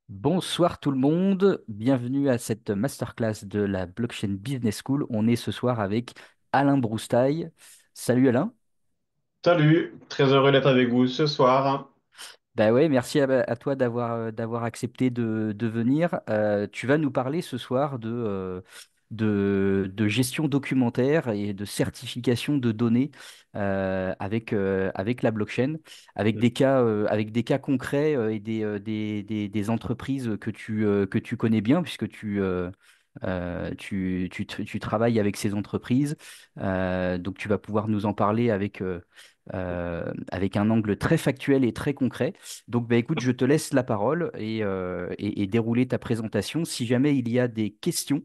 Bonsoir tout le monde, bienvenue à cette masterclass de la Blockchain Business School. On est ce soir avec Alain Broustaille. Salut Alain. Salut, très heureux d'être avec vous ce soir. Bah ouais, merci à toi d'avoir accepté de venir. Tu vas nous parler ce soir de gestion documentaire et de certification de données avec la blockchain, avec des cas concrets et des entreprises que tu connais bien, puisque tu travailles avec ces entreprises. Donc tu vas pouvoir nous en parler avec un angle très factuel et très concret. Donc, bah, écoute, je te laisse la parole et dérouler ta présentation. Si jamais il y a des questions,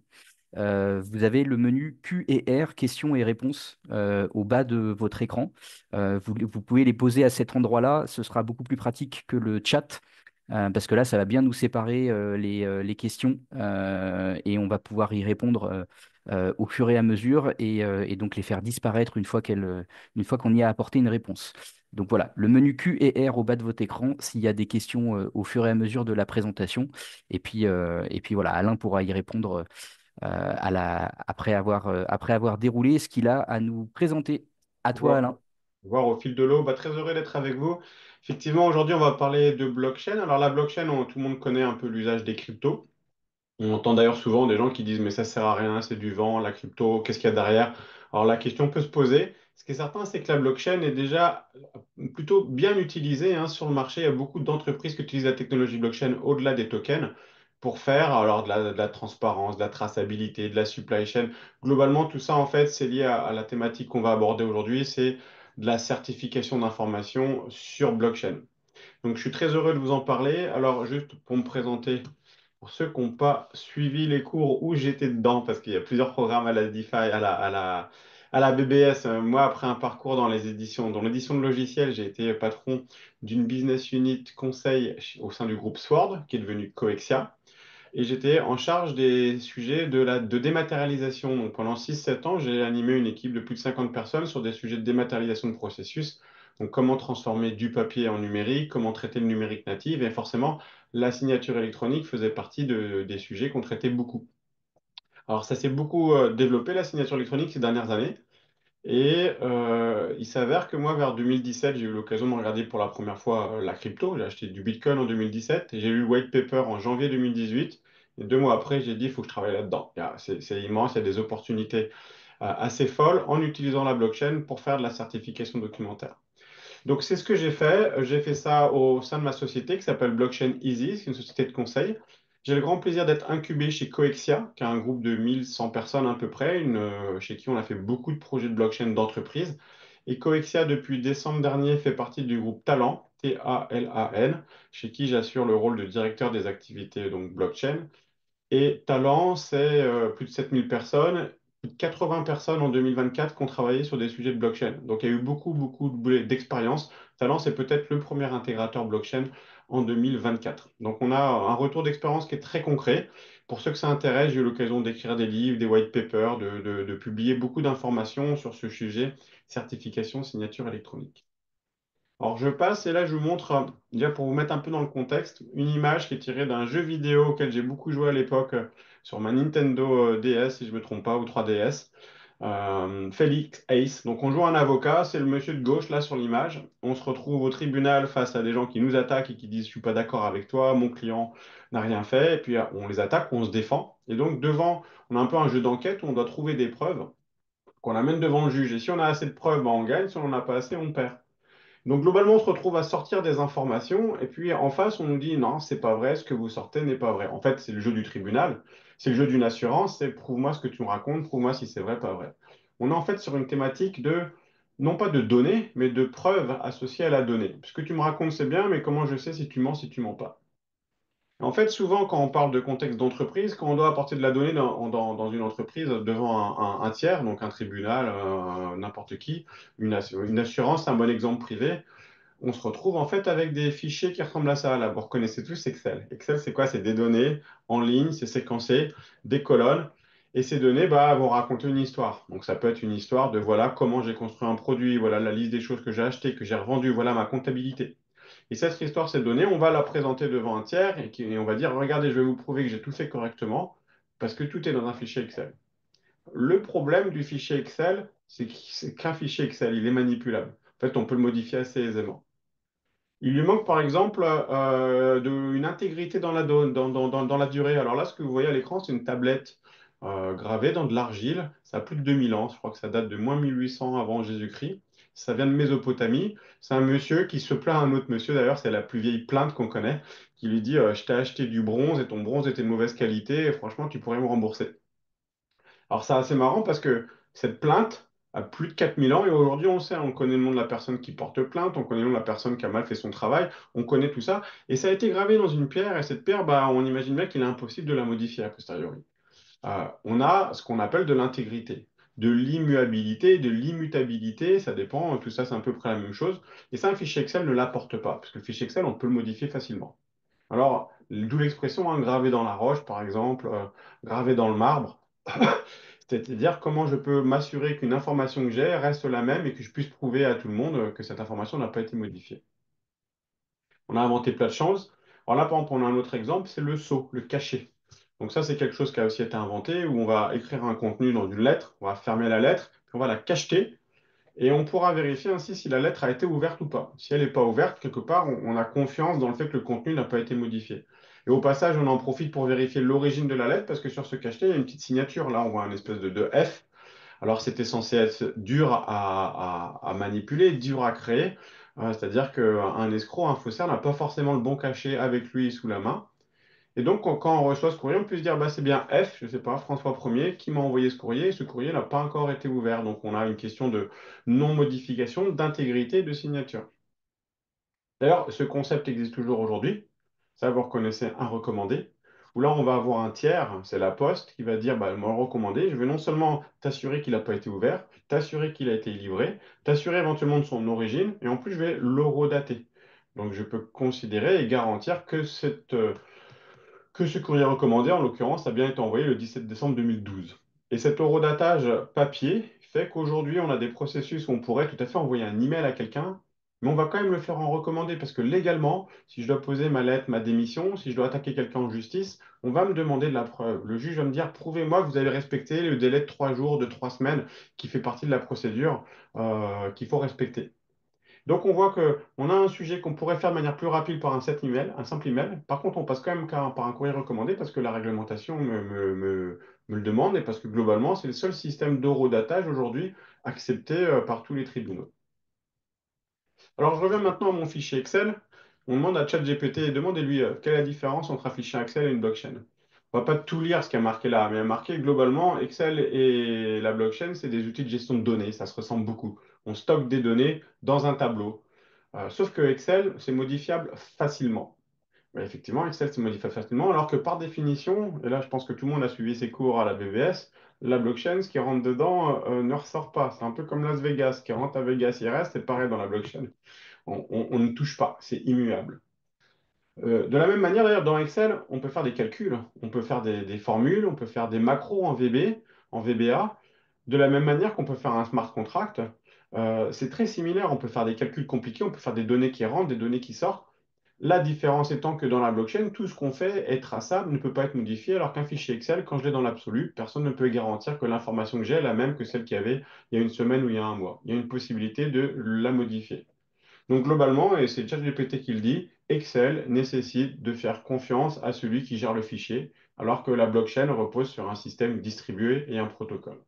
vous avez le menu Q et R, questions et réponses, au bas de votre écran. Vous pouvez les poser à cet endroit-là. Ce sera beaucoup plus pratique que le chat. Parce que là, ça va bien nous séparer les questions et on va pouvoir y répondre au fur et à mesure et donc les faire disparaître une fois qu'on y a apporté une réponse. Donc voilà, le menu Q et R au bas de votre écran s'il y a des questions au fur et à mesure de la présentation. Et puis voilà, Alain pourra y répondre après avoir déroulé ce qu'il a à nous présenter. À toi, Voir, Alain. voir au fil de l'eau, très heureux d'être avec vous. Effectivement, aujourd'hui, on va parler de blockchain. Alors, la blockchain, tout le monde connaît un peu l'usage des cryptos. On entend d'ailleurs souvent des gens qui disent, mais ça sert à rien, c'est du vent, la crypto, qu'est-ce qu'il y a derrière? Alors, la question peut se poser. Ce qui est certain, c'est que la blockchain est déjà plutôt bien utilisée sur le marché. Il y a beaucoup d'entreprises qui utilisent la technologie blockchain au-delà des tokens pour faire alors de la transparence, de la traçabilité, de la supply chain. Globalement, tout ça, en fait, c'est lié à la thématique qu'on va aborder aujourd'hui, c'est de la certification d'informations sur blockchain. Donc, je suis très heureux de vous en parler. Alors, juste pour me présenter, pour ceux qui n'ont pas suivi les cours où j'étais dedans, parce qu'il y a plusieurs programmes à la DeFi, à la BBS, moi, après un parcours dans l'édition de logiciels, j'ai été patron d'une business unit conseil au sein du groupe Sword, qui est devenu Coexia. Et j'étais en charge des sujets de dématérialisation. Donc pendant 6 7 ans, j'ai animé une équipe de plus de 50 personnes sur des sujets de dématérialisation de processus. Donc comment transformer du papier en numérique, comment traiter le numérique natif. Et forcément, la signature électronique faisait partie des sujets qu'on traitait beaucoup. Alors ça s'est beaucoup développé, la signature électronique, ces dernières années. Et il s'avère que moi, vers 2017, j'ai eu l'occasion de regarder pour la première fois la crypto. J'ai acheté du Bitcoin en 2017 et j'ai eu le white paper en janvier 2018. Et 2 mois après, j'ai dit, il faut que je travaille là-dedans. C'est immense, il y a des opportunités assez folles en utilisant la blockchain pour faire de la certification documentaire. Donc, c'est ce que j'ai fait. J'ai fait ça au sein de ma société qui s'appelle Blockchain Easy, c'est une société de conseil. J'ai le grand plaisir d'être incubé chez Coexia, qui est un groupe de 1100 personnes à peu près, chez qui on a fait beaucoup de projets de blockchain d'entreprise. Et Coexia, depuis décembre dernier, fait partie du groupe Talan, Talan, chez qui j'assure le rôle de directeur des activités donc blockchain. Et Talent, c'est plus de 7000 personnes, plus de 80 personnes en 2024 qui ont travaillé sur des sujets de blockchain. Donc il y a eu beaucoup d'expérience. Talent, c'est peut-être le premier intégrateur blockchain en 2024. Donc on a un retour d'expérience qui est très concret. Pour ceux que ça intéresse, j'ai eu l'occasion d'écrire des livres, des white papers, de publier beaucoup d'informations sur ce sujet, certification, signature électronique. Alors je passe et là je vous montre, déjà pour vous mettre un peu dans le contexte, une image qui est tirée d'un jeu vidéo auquel j'ai beaucoup joué à l'époque sur ma Nintendo DS, si je ne me trompe pas, ou 3DS, Felix Ace. Donc on joue un avocat, c'est le monsieur de gauche là sur l'image. On se retrouve au tribunal face à des gens qui nous attaquent et qui disent je suis pas d'accord avec toi, mon client n'a rien fait, et puis on les attaque, on se défend. Et donc devant, on a un peu un jeu d'enquête où on doit trouver des preuves qu'on amène devant le juge. Et si on a assez de preuves, ben, on gagne, si on n'en a pas assez, on perd. Donc globalement, on se retrouve à sortir des informations et puis en face, on nous dit non, c'est pas vrai, ce que vous sortez n'est pas vrai. En fait, c'est le jeu du tribunal, c'est le jeu d'une assurance, c'est prouve-moi ce que tu me racontes, prouve-moi si c'est vrai, pas vrai. On est en fait sur une thématique de, non pas de données, mais de preuves associées à la donnée. Ce que tu me racontes, c'est bien, mais comment je sais si tu mens, si tu mens pas? En fait, souvent, quand on parle de contexte d'entreprise, quand on doit apporter de la donnée dans une entreprise devant un tiers, donc un tribunal, n'importe qui, une assurance, un bon exemple privé, on se retrouve en fait avec des fichiers qui ressemblent à ça. Là, vous reconnaissez tous Excel. Excel, c'est quoi? C'est des données en ligne, c'est séquencé, des colonnes. Et ces données vont raconter une histoire. Donc, ça peut être une histoire de voilà comment j'ai construit un produit, voilà la liste des choses que j'ai achetées, que j'ai revendues, voilà ma comptabilité. Et cette histoire, cette donnée, on va la présenter devant un tiers et on va dire, regardez, je vais vous prouver que j'ai tout fait correctement parce que tout est dans un fichier Excel. Le problème du fichier Excel, c'est qu'un fichier Excel, il est manipulable. En fait, on peut le modifier assez aisément. Il lui manque par exemple une intégrité dans dans la durée. Alors là, ce que vous voyez à l'écran, c'est une tablette gravée dans de l'argile. Ça a plus de 2000 ans. Je crois que ça date de moins 1800 avant Jésus-Christ. Ça vient de Mésopotamie. C'est un monsieur qui se plaint à un autre monsieur, d'ailleurs, c'est la plus vieille plainte qu'on connaît, qui lui dit je t'ai acheté du bronze et ton bronze était de mauvaise qualité et franchement, tu pourrais me rembourser. Alors c'est assez marrant parce que cette plainte a plus de 4000 ans et aujourd'hui on sait, on connaît le nom de la personne qui porte plainte, on connaît le nom de la personne qui a mal fait son travail, on connaît tout ça et ça a été gravé dans une pierre et cette pierre, bah, on imagine bien qu'il est impossible de la modifier a posteriori. On a ce qu'on appelle de l'intégrité, de l'immuabilité, de l'immutabilité, ça dépend, tout ça c'est à peu près la même chose et ça un fichier Excel ne l'apporte pas parce que le fichier Excel on peut le modifier facilement. Alors, d'où l'expression hein, gravé dans la roche, par exemple, gravé dans le marbre. C'est-à-dire comment je peux m'assurer qu'une information que j'ai reste la même et que je puisse prouver à tout le monde que cette information n'a pas été modifiée. On a inventé plein de choses. Alors là, par exemple, on a un autre exemple, c'est le sceau, le cachet. Donc ça, c'est quelque chose qui a aussi été inventé où on va écrire un contenu dans une lettre, on va fermer la lettre, puis on va la cacheter et on pourra vérifier ainsi si la lettre a été ouverte ou pas. Si elle n'est pas ouverte, quelque part, on a confiance dans le fait que le contenu n'a pas été modifié. Et au passage, on en profite pour vérifier l'origine de la lettre parce que sur ce cacheté, il y a une petite signature. Là, on voit un espèce de F. Alors, c'était censé être dur à manipuler, dur à créer. C'est-à-dire qu'un escroc, un faussaire n'a pas forcément le bon cachet avec lui sous la main. Et donc, quand on reçoit ce courrier, on peut se dire, bah, c'est bien F, je ne sais pas, François Ier, qui m'a envoyé ce courrier, et ce courrier n'a pas encore été ouvert. Donc, on a une question de non-modification, d'intégrité et de signature. D'ailleurs, ce concept existe toujours aujourd'hui. Ça, vous reconnaissez un recommandé, où là, on va avoir un tiers, c'est la poste, qui va dire, bah, mon recommandé, je vais non seulement t'assurer qu'il n'a pas été ouvert, t'assurer qu'il a été livré, t'assurer éventuellement de son origine, et en plus, je vais l'horodater. Donc, je peux considérer et garantir que ce courrier recommandé, en l'occurrence, a bien été envoyé le 17 décembre 2012. Et cet horodatage papier fait qu'aujourd'hui, on a des processus où on pourrait tout à fait envoyer un email à quelqu'un, mais on va quand même le faire en recommandé parce que légalement, si je dois poser ma lettre, ma démission, si je dois attaquer quelqu'un en justice, on va me demander de la preuve. Le juge va me dire, prouvez-moi que vous avez respecté le délai de 3 jours, de 3 semaines, qui fait partie de la procédure qu'il faut respecter. Donc, on voit qu'on a un sujet qu'on pourrait faire de manière plus rapide par un simple email. Par contre, on passe quand même par un courrier recommandé parce que la réglementation me le demande et parce que globalement, c'est le seul système d'horodatage aujourd'hui accepté par tous les tribunaux. Alors, je reviens maintenant à mon fichier Excel. On demande à ChatGPT, demandez-lui quelle est la différence entre un fichier Excel et une blockchain. On va pas tout lire ce qui a marqué là, mais il y a marqué globalement, Excel et la blockchain, c'est des outils de gestion de données, ça se ressemble beaucoup. On stocke des données dans un tableau. Sauf que Excel, c'est modifiable facilement. Mais effectivement, Excel, c'est modifiable facilement, alors que par définition, et là je pense que tout le monde a suivi ses cours à la BVS, la blockchain, ce qui rentre dedans ne ressort pas. C'est un peu comme Las Vegas, ce qui rentre à Vegas, il reste, c'est pareil dans la blockchain. On ne touche pas, c'est immuable. De la même manière, d'ailleurs, dans Excel, on peut faire des calculs, on peut faire des formules, on peut faire des macros en VB, en VBA, de la même manière qu'on peut faire un smart contract. C'est très similaire, on peut faire des calculs compliqués, on peut faire des données qui rentrent, des données qui sortent. La différence étant que dans la blockchain, tout ce qu'on fait est traçable, ne peut pas être modifié, alors qu'un fichier Excel, quand je l'ai dans l'absolu, personne ne peut garantir que l'information que j'ai est la même que celle qu'il y avait il y a une semaine ou il y a un mois. Il y a une possibilité de la modifier. Donc globalement, et c'est ChatGPT qui le dit, Excel nécessite de faire confiance à celui qui gère le fichier, alors que la blockchain repose sur un système distribué et un protocole.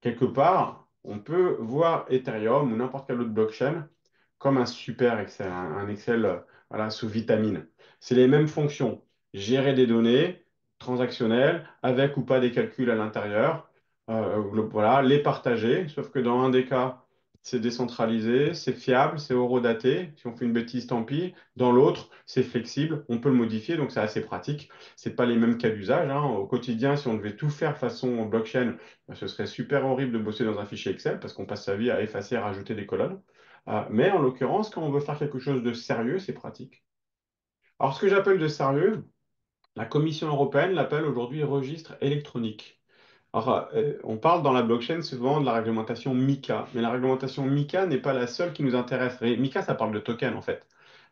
Quelque part, on peut voir Ethereum ou n'importe quelle autre blockchain comme un super Excel, un Excel voilà, sous vitamine. C'est les mêmes fonctions. Gérer des données transactionnelles avec ou pas des calculs à l'intérieur. Voilà, les partager, sauf que dans un des cas, c'est décentralisé, c'est fiable, c'est horodaté. Si on fait une bêtise, tant pis. Dans l'autre, c'est flexible, on peut le modifier, donc c'est assez pratique. C'est pas les mêmes cas d'usage, hein. Au quotidien, si on devait tout faire façon blockchain, ben, ce serait super horrible de bosser dans un fichier Excel parce qu'on passe sa vie à effacer, à rajouter des colonnes. Mais en l'occurrence, quand on veut faire quelque chose de sérieux, c'est pratique. Alors, ce que j'appelle de sérieux, la Commission européenne l'appelle aujourd'hui registre électronique. Alors, on parle dans la blockchain souvent de la réglementation MiCA, mais la réglementation MiCA n'est pas la seule qui nous intéresse. MiCA, ça parle de token en fait.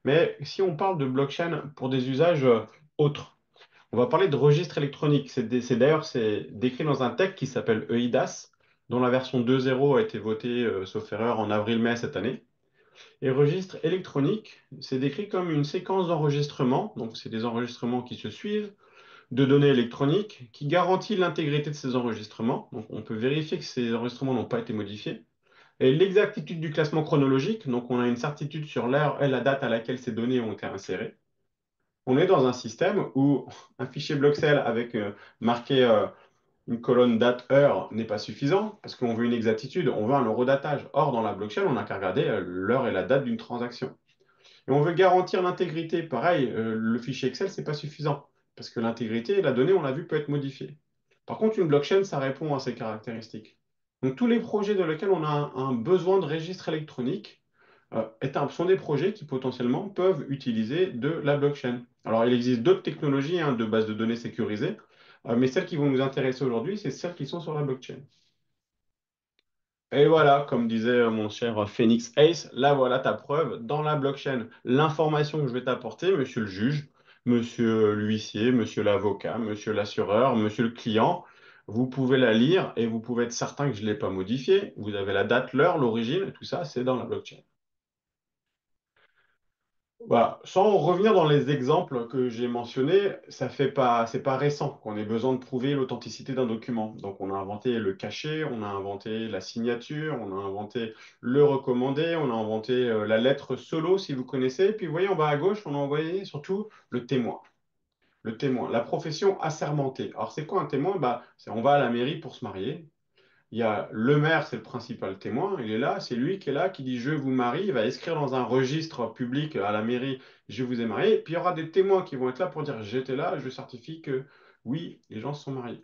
Mais si on parle de blockchain pour des usages autres, on va parler de registre électronique. D'ailleurs, c'est décrit dans un texte qui s'appelle EIDAS, dont la version 2.0 a été votée, sauf erreur, en avril-mai cette année. Et registre électronique, c'est décrit comme une séquence d'enregistrement, donc c'est des enregistrements qui se suivent, de données électroniques, qui garantit l'intégrité de ces enregistrements. Donc on peut vérifier que ces enregistrements n'ont pas été modifiés. Et l'exactitude du classement chronologique, donc on a une certitude sur l'heure et la date à laquelle ces données ont été insérées. On est dans un système où un fichier Blockcell avec marqué une colonne date-heure n'est pas suffisant parce qu'on veut une exactitude, on veut un horodatage. Or, dans la blockchain, on n'a qu'à regarder l'heure et la date d'une transaction. Et on veut garantir l'intégrité. Pareil, le fichier Excel, c'est pas suffisant parce que l'intégrité, la donnée, on l'a vu, peut être modifiée. Par contre, une blockchain, ça répond à ces caractéristiques. Donc, tous les projets dans lesquels on a un besoin de registre électronique sont des projets qui potentiellement peuvent utiliser de la blockchain. Alors, il existe d'autres technologies de base de données sécurisées, mais celles qui vont nous intéresser aujourd'hui, c'est celles qui sont sur la blockchain. Et voilà, comme disait mon cher Phoenix Ace, là voilà ta preuve dans la blockchain. L'information que je vais t'apporter, monsieur le juge, monsieur l'huissier, monsieur l'avocat, monsieur l'assureur, monsieur le client, vous pouvez la lire et vous pouvez être certain que je ne l'ai pas modifiée. Vous avez la date, l'heure, l'origine, tout ça, c'est dans la blockchain. Voilà. Sans revenir dans les exemples que j'ai mentionnés, c'est pas récent qu'on ait besoin de prouver l'authenticité d'un document. Donc, on a inventé le cachet, on a inventé la signature, on a inventé le recommandé, on a inventé la lettre solo, si vous connaissez. Puis, vous voyez, en bas à gauche, on a envoyé surtout le témoin. Le témoin, la profession assermentée. Alors, c'est quoi un témoin? On va à la mairie pour se marier. Il y a le maire, c'est le principal témoin, il est là, c'est lui qui est là, qui dit je vous marie, il va inscrire dans un registre public à la mairie je vous ai marié, puis il y aura des témoins qui vont être là pour dire j'étais là, je certifie que oui, les gens se sont mariés.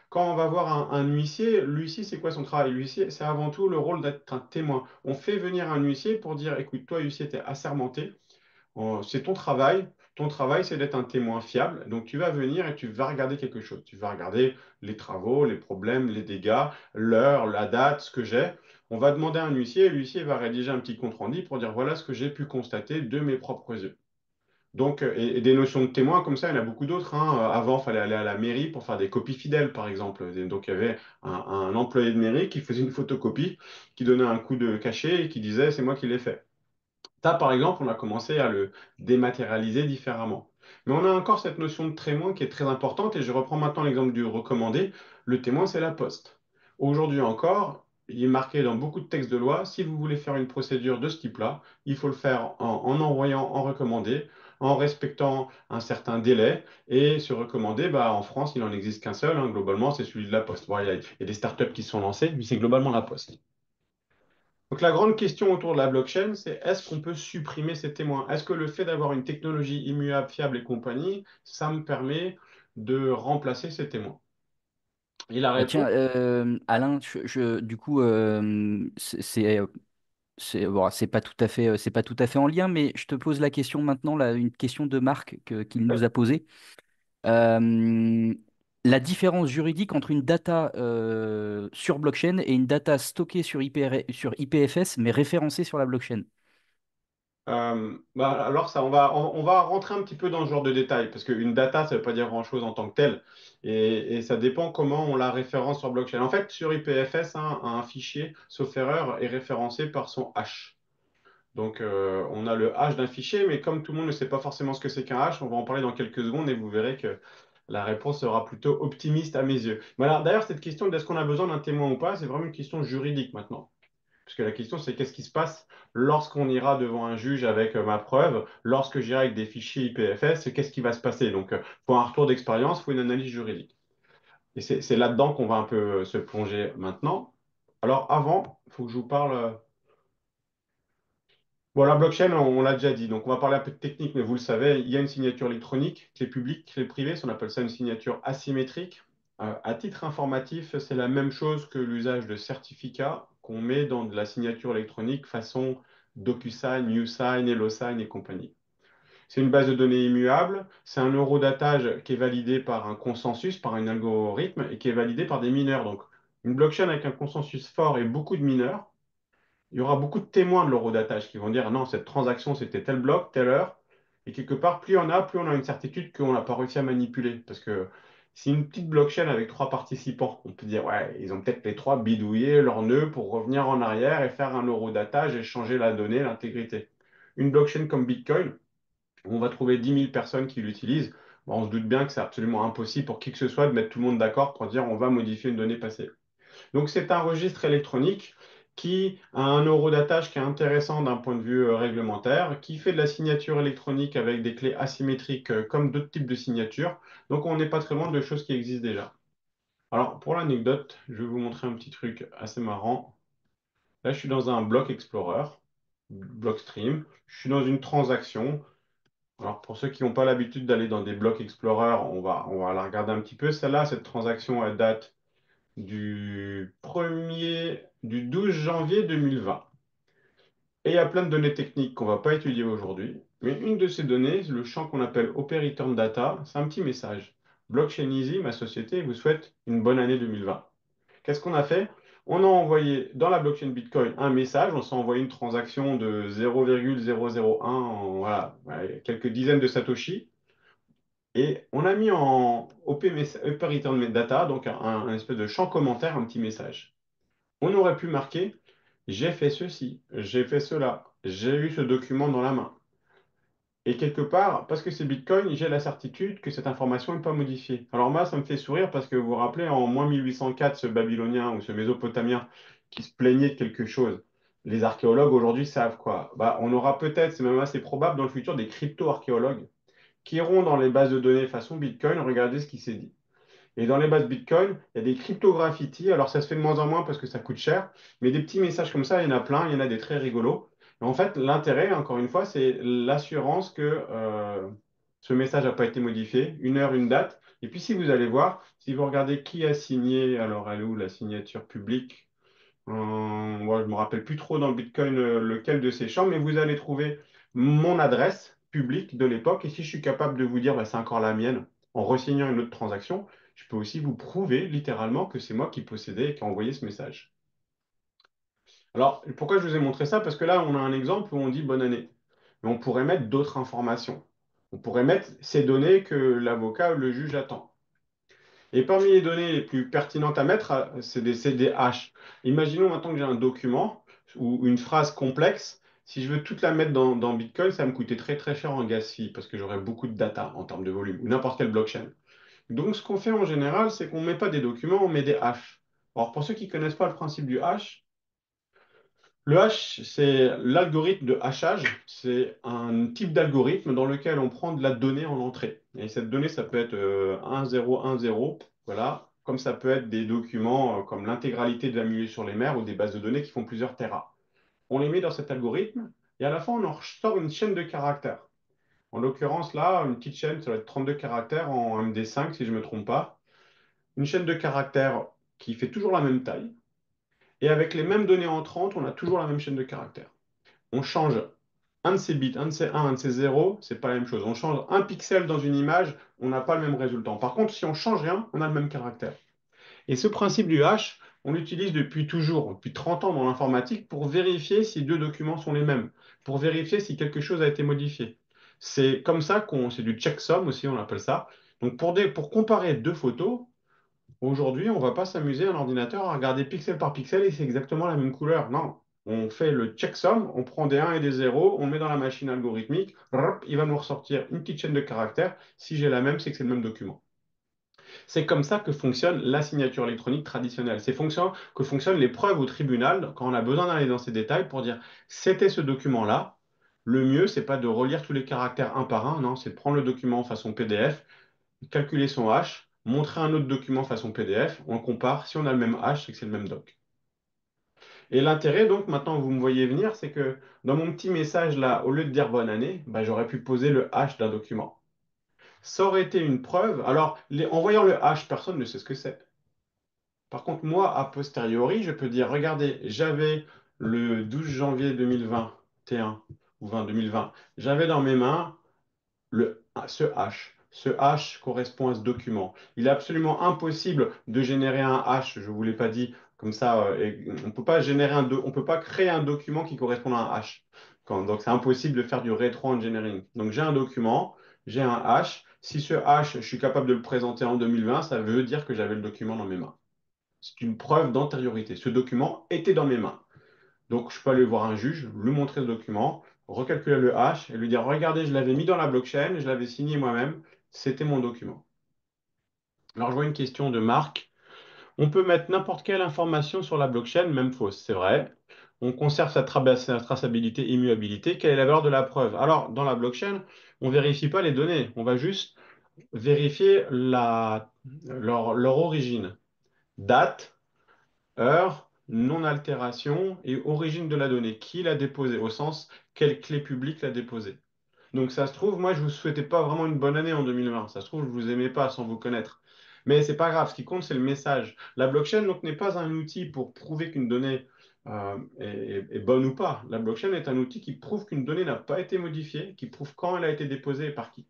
Quand on va voir un huissier, l'huissier, c'est quoi son travail? L'huissier, c'est avant tout le rôle d'être un témoin. On fait venir un huissier pour dire écoute, toi, huissier, tu es assermenté, c'est ton travail. Ton travail, c'est d'être un témoin fiable. Donc, tu vas venir et tu vas regarder quelque chose. Tu vas regarder les travaux, les problèmes, les dégâts, l'heure, la date, ce que j'ai. On va demander à un huissier et l'huissier va rédiger un petit compte-rendu pour dire voilà ce que j'ai pu constater de mes propres yeux. Donc, et des notions de témoin comme ça, il y en a beaucoup d'autres, hein. Avant, il fallait aller à la mairie pour faire des copies fidèles, par exemple. Et donc, il y avait un employé de mairie qui faisait une photocopie, qui donnait un coup de cachet et qui disait c'est moi qui l'ai fait. Ça, par exemple, on a commencé à le dématérialiser différemment. Mais on a encore cette notion de témoin qui est très importante, et je reprends maintenant l'exemple du recommandé. Le témoin, c'est la poste. Aujourd'hui encore, il est marqué dans beaucoup de textes de loi, si vous voulez faire une procédure de ce type-là, il faut le faire en envoyant en recommandé, en respectant un certain délai, et ce recommandé, en France, il n'en existe qu'un seul, hein, globalement, c'est celui de la poste. Bon, il y a des startups qui se sont lancées, mais c'est globalement la poste. Donc la grande question autour de la blockchain, c'est est-ce qu'on peut supprimer ces témoins? Est-ce que le fait d'avoir une technologie immuable, fiable et compagnie, ça me permet de remplacer ces témoins? Et la Bah réponse, tiens, Alain, du coup, bon, c'est pas tout à fait en lien, mais je te pose la question maintenant, là, une question de Marc qu'il nous ouais. a posée. Euh, la différence juridique entre une data sur blockchain et une data stockée sur IPFS, mais référencée sur la blockchain. Alors ça, on va rentrer un petit peu dans ce genre de détails, parce qu'une data, ça ne veut pas dire grand-chose en tant que telle, et ça dépend comment on la référence sur blockchain. En fait, sur IPFS, un fichier, sauf erreur, est référencé par son hash. Donc, on a le hash d'un fichier, mais comme tout le monde ne sait pas forcément ce que c'est qu'un hash, on va en parler dans quelques secondes et vous verrez que la réponse sera plutôt optimiste à mes yeux. Voilà, d'ailleurs, cette question d'est-ce qu'on a besoin d'un témoin ou pas, c'est vraiment une question juridique maintenant. Parce que la question, c'est qu'est-ce qui se passe lorsqu'on ira devant un juge avec ma preuve, lorsque j'irai avec des fichiers IPFS, qu'est-ce qui va se passer? Donc, pour un retour d'expérience, il faut une analyse juridique. Et c'est là-dedans qu'on va un peu se plonger maintenant. Alors, avant, il faut que je vous parle. Bon, la blockchain, on l'a déjà dit, donc on va parler un peu de technique, mais vous le savez, il y a une signature électronique, clé publique, clé privée, on appelle ça une signature asymétrique. À titre informatif, c'est la même chose que l'usage de certificats qu'on met dans de la signature électronique façon DocuSign, YouSign, HelloSign et compagnie. C'est une base de données immuable, c'est un eurodatage qui est validé par un consensus, par un algorithme et qui est validé par des mineurs. Donc, une blockchain avec un consensus fort et beaucoup de mineurs il y aura beaucoup de témoins de l'horodatage qui vont dire non, cette transaction, c'était tel bloc, telle heure. Et quelque part, plus on a une certitude qu'on n'a pas réussi à manipuler. Parce que si une petite blockchain avec trois participants, on peut dire, ouais, ils ont peut-être les trois bidouillé leur nœud pour revenir en arrière et faire un horodatage et changer la donnée, l'intégrité. Une blockchain comme Bitcoin, on va trouver 10 000 personnes qui l'utilisent. Bon, on se doute bien que c'est absolument impossible pour qui que ce soit de mettre tout le monde d'accord pour dire on va modifier une donnée passée. Donc c'est un registre électronique qui a un eurodatage qui est intéressant d'un point de vue réglementaire, qui fait de la signature électronique avec des clés asymétriques comme d'autres types de signatures. Donc on n'est pas très loin de choses qui existent déjà. Alors pour l'anecdote, je vais vous montrer un petit truc assez marrant. Là, je suis dans un block Explorer, Blockstream. Je suis dans une transaction. Alors pour ceux qui n'ont pas l'habitude d'aller dans des blocs Explorer, on va la regarder un petit peu. Celle-là, cette transaction, elle date du 12 janvier 2020. Et il y a plein de données techniques qu'on ne va pas étudier aujourd'hui. Mais une de ces données, le champ qu'on appelle Open Return Data, c'est un petit message. Blockchain Easy, ma société, vous souhaite une bonne année 2020. Qu'est-ce qu'on a fait? On a envoyé dans la blockchain Bitcoin un message, on s'est envoyé une transaction de 0,001, voilà, ouais, quelques dizaines de Satoshi, et on a mis en Open Return Data, donc un espèce de champ commentaire, un petit message. On aurait pu marquer, j'ai fait ceci, j'ai fait cela, j'ai eu ce document dans la main. Et quelque part, parce que c'est Bitcoin, j'ai la certitude que cette information n'est pas modifiée. Alors moi, ça me fait sourire parce que vous vous rappelez, en moins 1804, ce Babylonien ou ce Mésopotamien qui se plaignait de quelque chose, les archéologues aujourd'hui savent quoi. Bah, on aura peut-être, c'est même assez probable dans le futur, des crypto-archéologues qui iront dans les bases de données façon Bitcoin regarder ce qui s'est dit. Et dans les bases Bitcoin, il y a des cryptographies. Alors, ça se fait de moins en moins parce que ça coûte cher, mais des petits messages comme ça, il y en a plein, il y en a des très rigolos. Et en fait, l'intérêt, encore une fois, c'est l'assurance que ce message n'a pas été modifié, une heure, une date. Et puis, si vous allez voir, si vous regardez qui a signé, alors elle est où la signature publique? Moi, je ne me rappelle plus trop dans le Bitcoin lequel de ces champs, mais vous allez trouver mon adresse publique de l'époque. Et si je suis capable de vous dire, bah, c'est encore la mienne, en ressignant une autre transaction, je peux aussi vous prouver littéralement que c'est moi qui possédais et qui ai envoyé ce message. Alors, pourquoi je vous ai montré ça? Parce que là, on a un exemple où on dit bonne année. Mais on pourrait mettre d'autres informations. On pourrait mettre ces données que l'avocat ou le juge attend. Et parmi les données les plus pertinentes à mettre, c'est des hash. Imaginons maintenant que j'ai un document ou une phrase complexe. Si je veux toute la mettre dans Bitcoin, ça va me coûter très très cher en gas fee parce que j'aurai beaucoup de data en termes de volume ou n'importe quelle blockchain. Donc ce qu'on fait en général, c'est qu'on ne met pas des documents, on met des hashes. Alors pour ceux qui ne connaissent pas le principe du hash, le hash, c'est l'algorithme de hachage. C'est un type d'algorithme dans lequel on prend de la donnée en entrée. Et cette donnée, ça peut être 1010, voilà, comme ça peut être des documents comme l'intégralité de la milieu sur les mers ou des bases de données qui font plusieurs terras. On les met dans cet algorithme et à la fin, on en sort une chaîne de caractères. En l'occurrence, là, une petite chaîne, ça va être 32 caractères en MD5 si je ne me trompe pas. Une chaîne de caractères qui fait toujours la même taille. Et avec les mêmes données entrantes, on a toujours la même chaîne de caractères. On change un de ces bits, un de ces 1, un de ces 0, c'est pas la même chose. On change un pixel dans une image, on n'a pas le même résultat. Par contre, si on change rien, on a le même caractère. Et ce principe du hash, on l'utilise depuis toujours, depuis 30 ans dans l'informatique, pour vérifier si deux documents sont les mêmes, pour vérifier si quelque chose a été modifié. C'est comme ça c'est du checksum aussi, on appelle ça. Donc pour comparer deux photos, aujourd'hui, on ne va pas s'amuser à un ordinateur à regarder pixel par pixel et c'est exactement la même couleur. Non, on fait le checksum, on prend des 1 et des 0, on met dans la machine algorithmique, il va nous ressortir une petite chaîne de caractères. Si j'ai la même, c'est que c'est le même document. C'est comme ça que fonctionne la signature électronique traditionnelle. C'est que fonctionnent les preuves au tribunal quand on a besoin d'aller dans ces détails pour dire c'était ce document-là. Le mieux, c'est pas de relire tous les caractères un par un, non, c'est de prendre le document en façon PDF, calculer son hash, montrer un autre document façon PDF, on compare, si on a le même hash, c'est que c'est le même doc. Et l'intérêt, donc, maintenant vous me voyez venir, c'est que dans mon petit message là, au lieu de dire bonne année, bah, j'aurais pu poser le hash d'un document. Ça aurait été une preuve. Alors, en voyant le hash, personne ne sait ce que c'est. Par contre, moi, a posteriori, je peux dire, regardez, j'avais le 12 janvier 2021 ou 2020, j'avais dans mes mains ce hash. Ce hash correspond à ce document. Il est absolument impossible de générer un hash, je ne vous l'ai pas dit, Comme ça, on peut pas on peut pas créer un document qui correspond à un hash. Donc, c'est impossible de faire du rétro-engineering. Donc, j'ai un document, j'ai un hash. Si ce hash, je suis capable de le présenter en 2020, ça veut dire que j'avais le document dans mes mains. C'est une preuve d'antériorité. Ce document était dans mes mains. Donc, je peux aller voir un juge, lui montrer le document, recalculer le hash et lui dire, regardez, je l'avais mis dans la blockchain, je l'avais signé moi-même, c'était mon document. Alors, je vois une question de Marc. On peut mettre n'importe quelle information sur la blockchain, même fausse, c'est vrai. On conserve sa traçabilité, immuabilité. Quelle est la valeur de la preuve? Alors, dans la blockchain, on ne vérifie pas les données, on va juste vérifier leur origine. Date, heure, non-altération et origine de la donnée. Qui l'a déposée? Au sens, quelle clé publique l'a déposée? Donc ça se trouve, moi je vous souhaitais pas vraiment une bonne année en 2020. Ça se trouve, je vous aimais pas sans vous connaître. Mais c'est pas grave. Ce qui compte, c'est le message. La blockchain donc n'est pas un outil pour prouver qu'une donnée est bonne ou pas. La blockchain est un outil qui prouve qu'une donnée n'a pas été modifiée, qui prouve quand elle a été déposée et par qui.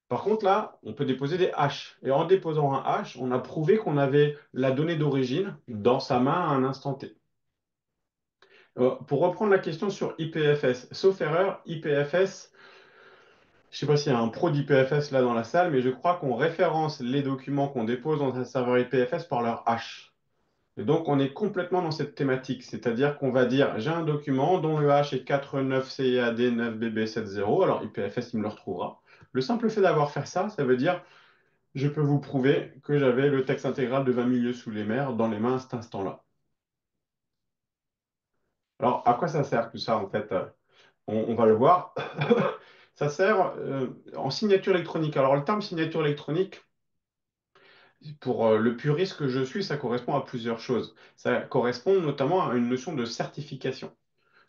Par contre, là, on peut déposer des hash. Et en déposant un hash, on a prouvé qu'on avait la donnée d'origine dans sa main à un instant T. Pour reprendre la question sur IPFS, sauf erreur, IPFS, je ne sais pas s'il y a un pro d'IPFS là dans la salle, mais je crois qu'on référence les documents qu'on dépose dans un serveur IPFS par leur hash. Et donc, on est complètement dans cette thématique, c'est-à-dire qu'on va dire, j'ai un document dont le hash est 49CIAD9BB70, alors IPFS, il me le retrouvera. Le simple fait d'avoir fait ça, ça veut dire, je peux vous prouver que j'avais le texte intégral de 20 milieux sous les mers dans les mains à cet instant-là. Alors, à quoi ça sert tout ça, en fait? On va le voir. Ça sert en signature électronique. Alors, le terme signature électronique, pour le puriste que je suis, ça correspond à plusieurs choses. Ça correspond notamment à une notion de certification.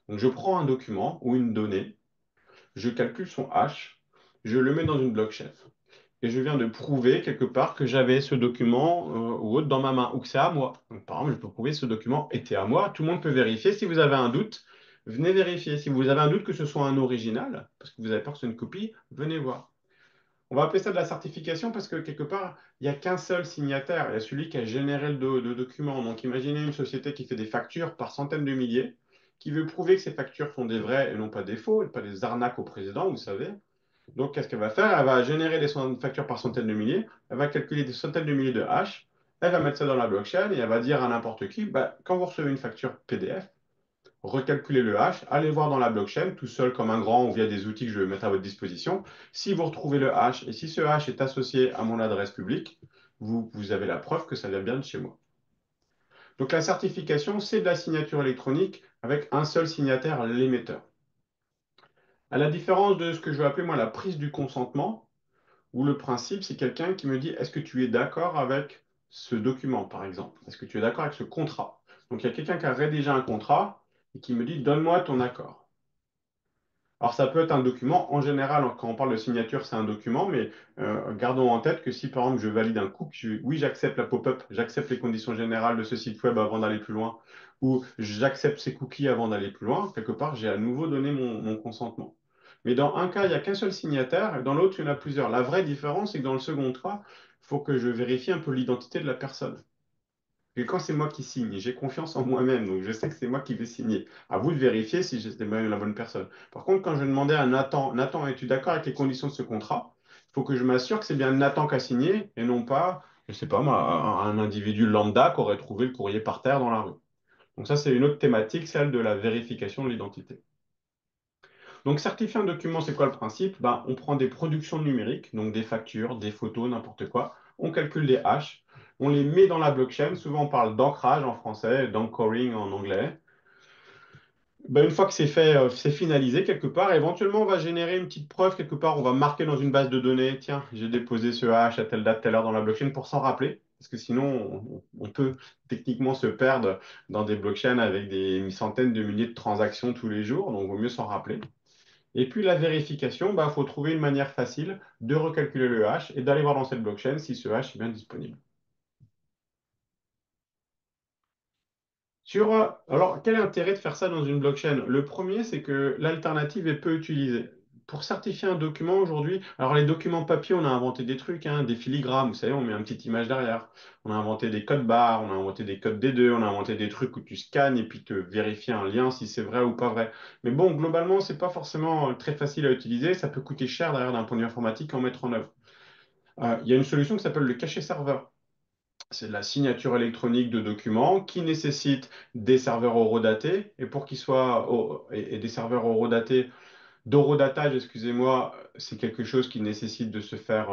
Donc, je prends un document ou une donnée, je calcule son hash, je le mets dans une blockchain. Et je viens de prouver quelque part que j'avais ce document ou autre dans ma main, ou que c'est à moi. Donc, par exemple, je peux prouver que ce document était à moi. Tout le monde peut vérifier. Si vous avez un doute, venez vérifier. Si vous avez un doute que ce soit un original, parce que vous avez peur que ce soit une copie, venez voir. On va appeler ça de la certification parce que quelque part, il n'y a qu'un seul signataire. Il y a celui qui a généré le document. Donc imaginez une société qui fait des factures par centaines de milliers, qui veut prouver que ces factures sont des vraies et non pas des faux, et pas des arnaques au président, vous savez. Donc qu'est-ce qu'elle va faire? Elle va générer des factures par centaines de milliers, elle va calculer des centaines de milliers de hash, elle va mettre ça dans la blockchain et elle va dire à n'importe qui, bah, quand vous recevez une facture PDF, recalculez le hash, allez voir dans la blockchain, tout seul comme un grand ou via des outils que je vais mettre à votre disposition. Si vous retrouvez le hash et si ce hash est associé à mon adresse publique, vous avez la preuve que ça vient bien de chez moi. Donc la certification, c'est de la signature électronique avec un seul signataire, l'émetteur. À la différence de ce que je vais appeler moi la prise du consentement, où le principe, c'est quelqu'un qui me dit, est-ce que tu es d'accord avec ce document, par exemple? Est-ce que tu es d'accord avec ce contrat? Donc il y a quelqu'un qui a rédigé un contrat et qui me dit, donne-moi ton accord. Alors, ça peut être un document. En général, quand on parle de signature, c'est un document, mais gardons en tête que si, par exemple, je valide un cookie, oui, j'accepte la pop-up, j'accepte les conditions générales de ce site web avant d'aller plus loin, ou j'accepte ces cookies avant d'aller plus loin, quelque part, j'ai à nouveau donné mon consentement. Mais dans un cas, il n'y a qu'un seul signataire, et dans l'autre, il y en a plusieurs. La vraie différence, c'est que dans le second cas, il faut que je vérifie un peu l'identité de la personne. Et quand c'est moi qui signe, j'ai confiance en moi-même, donc je sais que c'est moi qui vais signer. À vous de vérifier si j'étais bien la bonne personne. Par contre, quand je demandais à Nathan, Nathan, es-tu d'accord avec les conditions de ce contrat? Il faut que je m'assure que c'est bien Nathan qui a signé et non pas, je sais pas moi, un individu lambda qui aurait trouvé le courrier par terre dans la rue. Donc ça, c'est une autre thématique, celle de la vérification de l'identité. Donc certifier un document, c'est quoi le principe? Ben, on prend des productions numériques, donc des factures, des photos, n'importe quoi. On calcule des hash, on les met dans la blockchain. Souvent, on parle d'ancrage en français, d'anchoring en anglais. Ben, une fois que c'est fait, c'est finalisé quelque part, éventuellement, on va générer une petite preuve quelque part. On va marquer dans une base de données, tiens, j'ai déposé ce hash à telle date, telle heure dans la blockchain pour s'en rappeler. Parce que sinon, on peut techniquement se perdre dans des blockchains avec des centaines de milliers de transactions tous les jours. Donc, il vaut mieux s'en rappeler. Et puis la vérification, il faut trouver une manière facile de recalculer le hash et d'aller voir dans cette blockchain si ce hash est bien disponible. Alors, quel est l'intérêt de faire ça dans une blockchain? Le premier, c'est que l'alternative est peu utilisée. pour certifier un document aujourd'hui, alors les documents papier, on a inventé des trucs, hein, des filigrammes, vous savez, on met une petite image derrière. On a inventé des codes barres, on a inventé des codes D2, on a inventé des trucs où tu scannes et puis te vérifies un lien si c'est vrai ou pas vrai. Mais bon, globalement, c'est pas forcément très facile à utiliser. Ça peut coûter cher derrière d'un point de vue informatique à en mettre en œuvre. Il y a une solution qui s'appelle le cachet serveur. C'est de la signature électronique de documents qui nécessite des serveurs horodatés. Et pour qu'ils soient et des serveurs horodatés, d'horodatage, excusez-moi, c'est quelque chose qui nécessite de se faire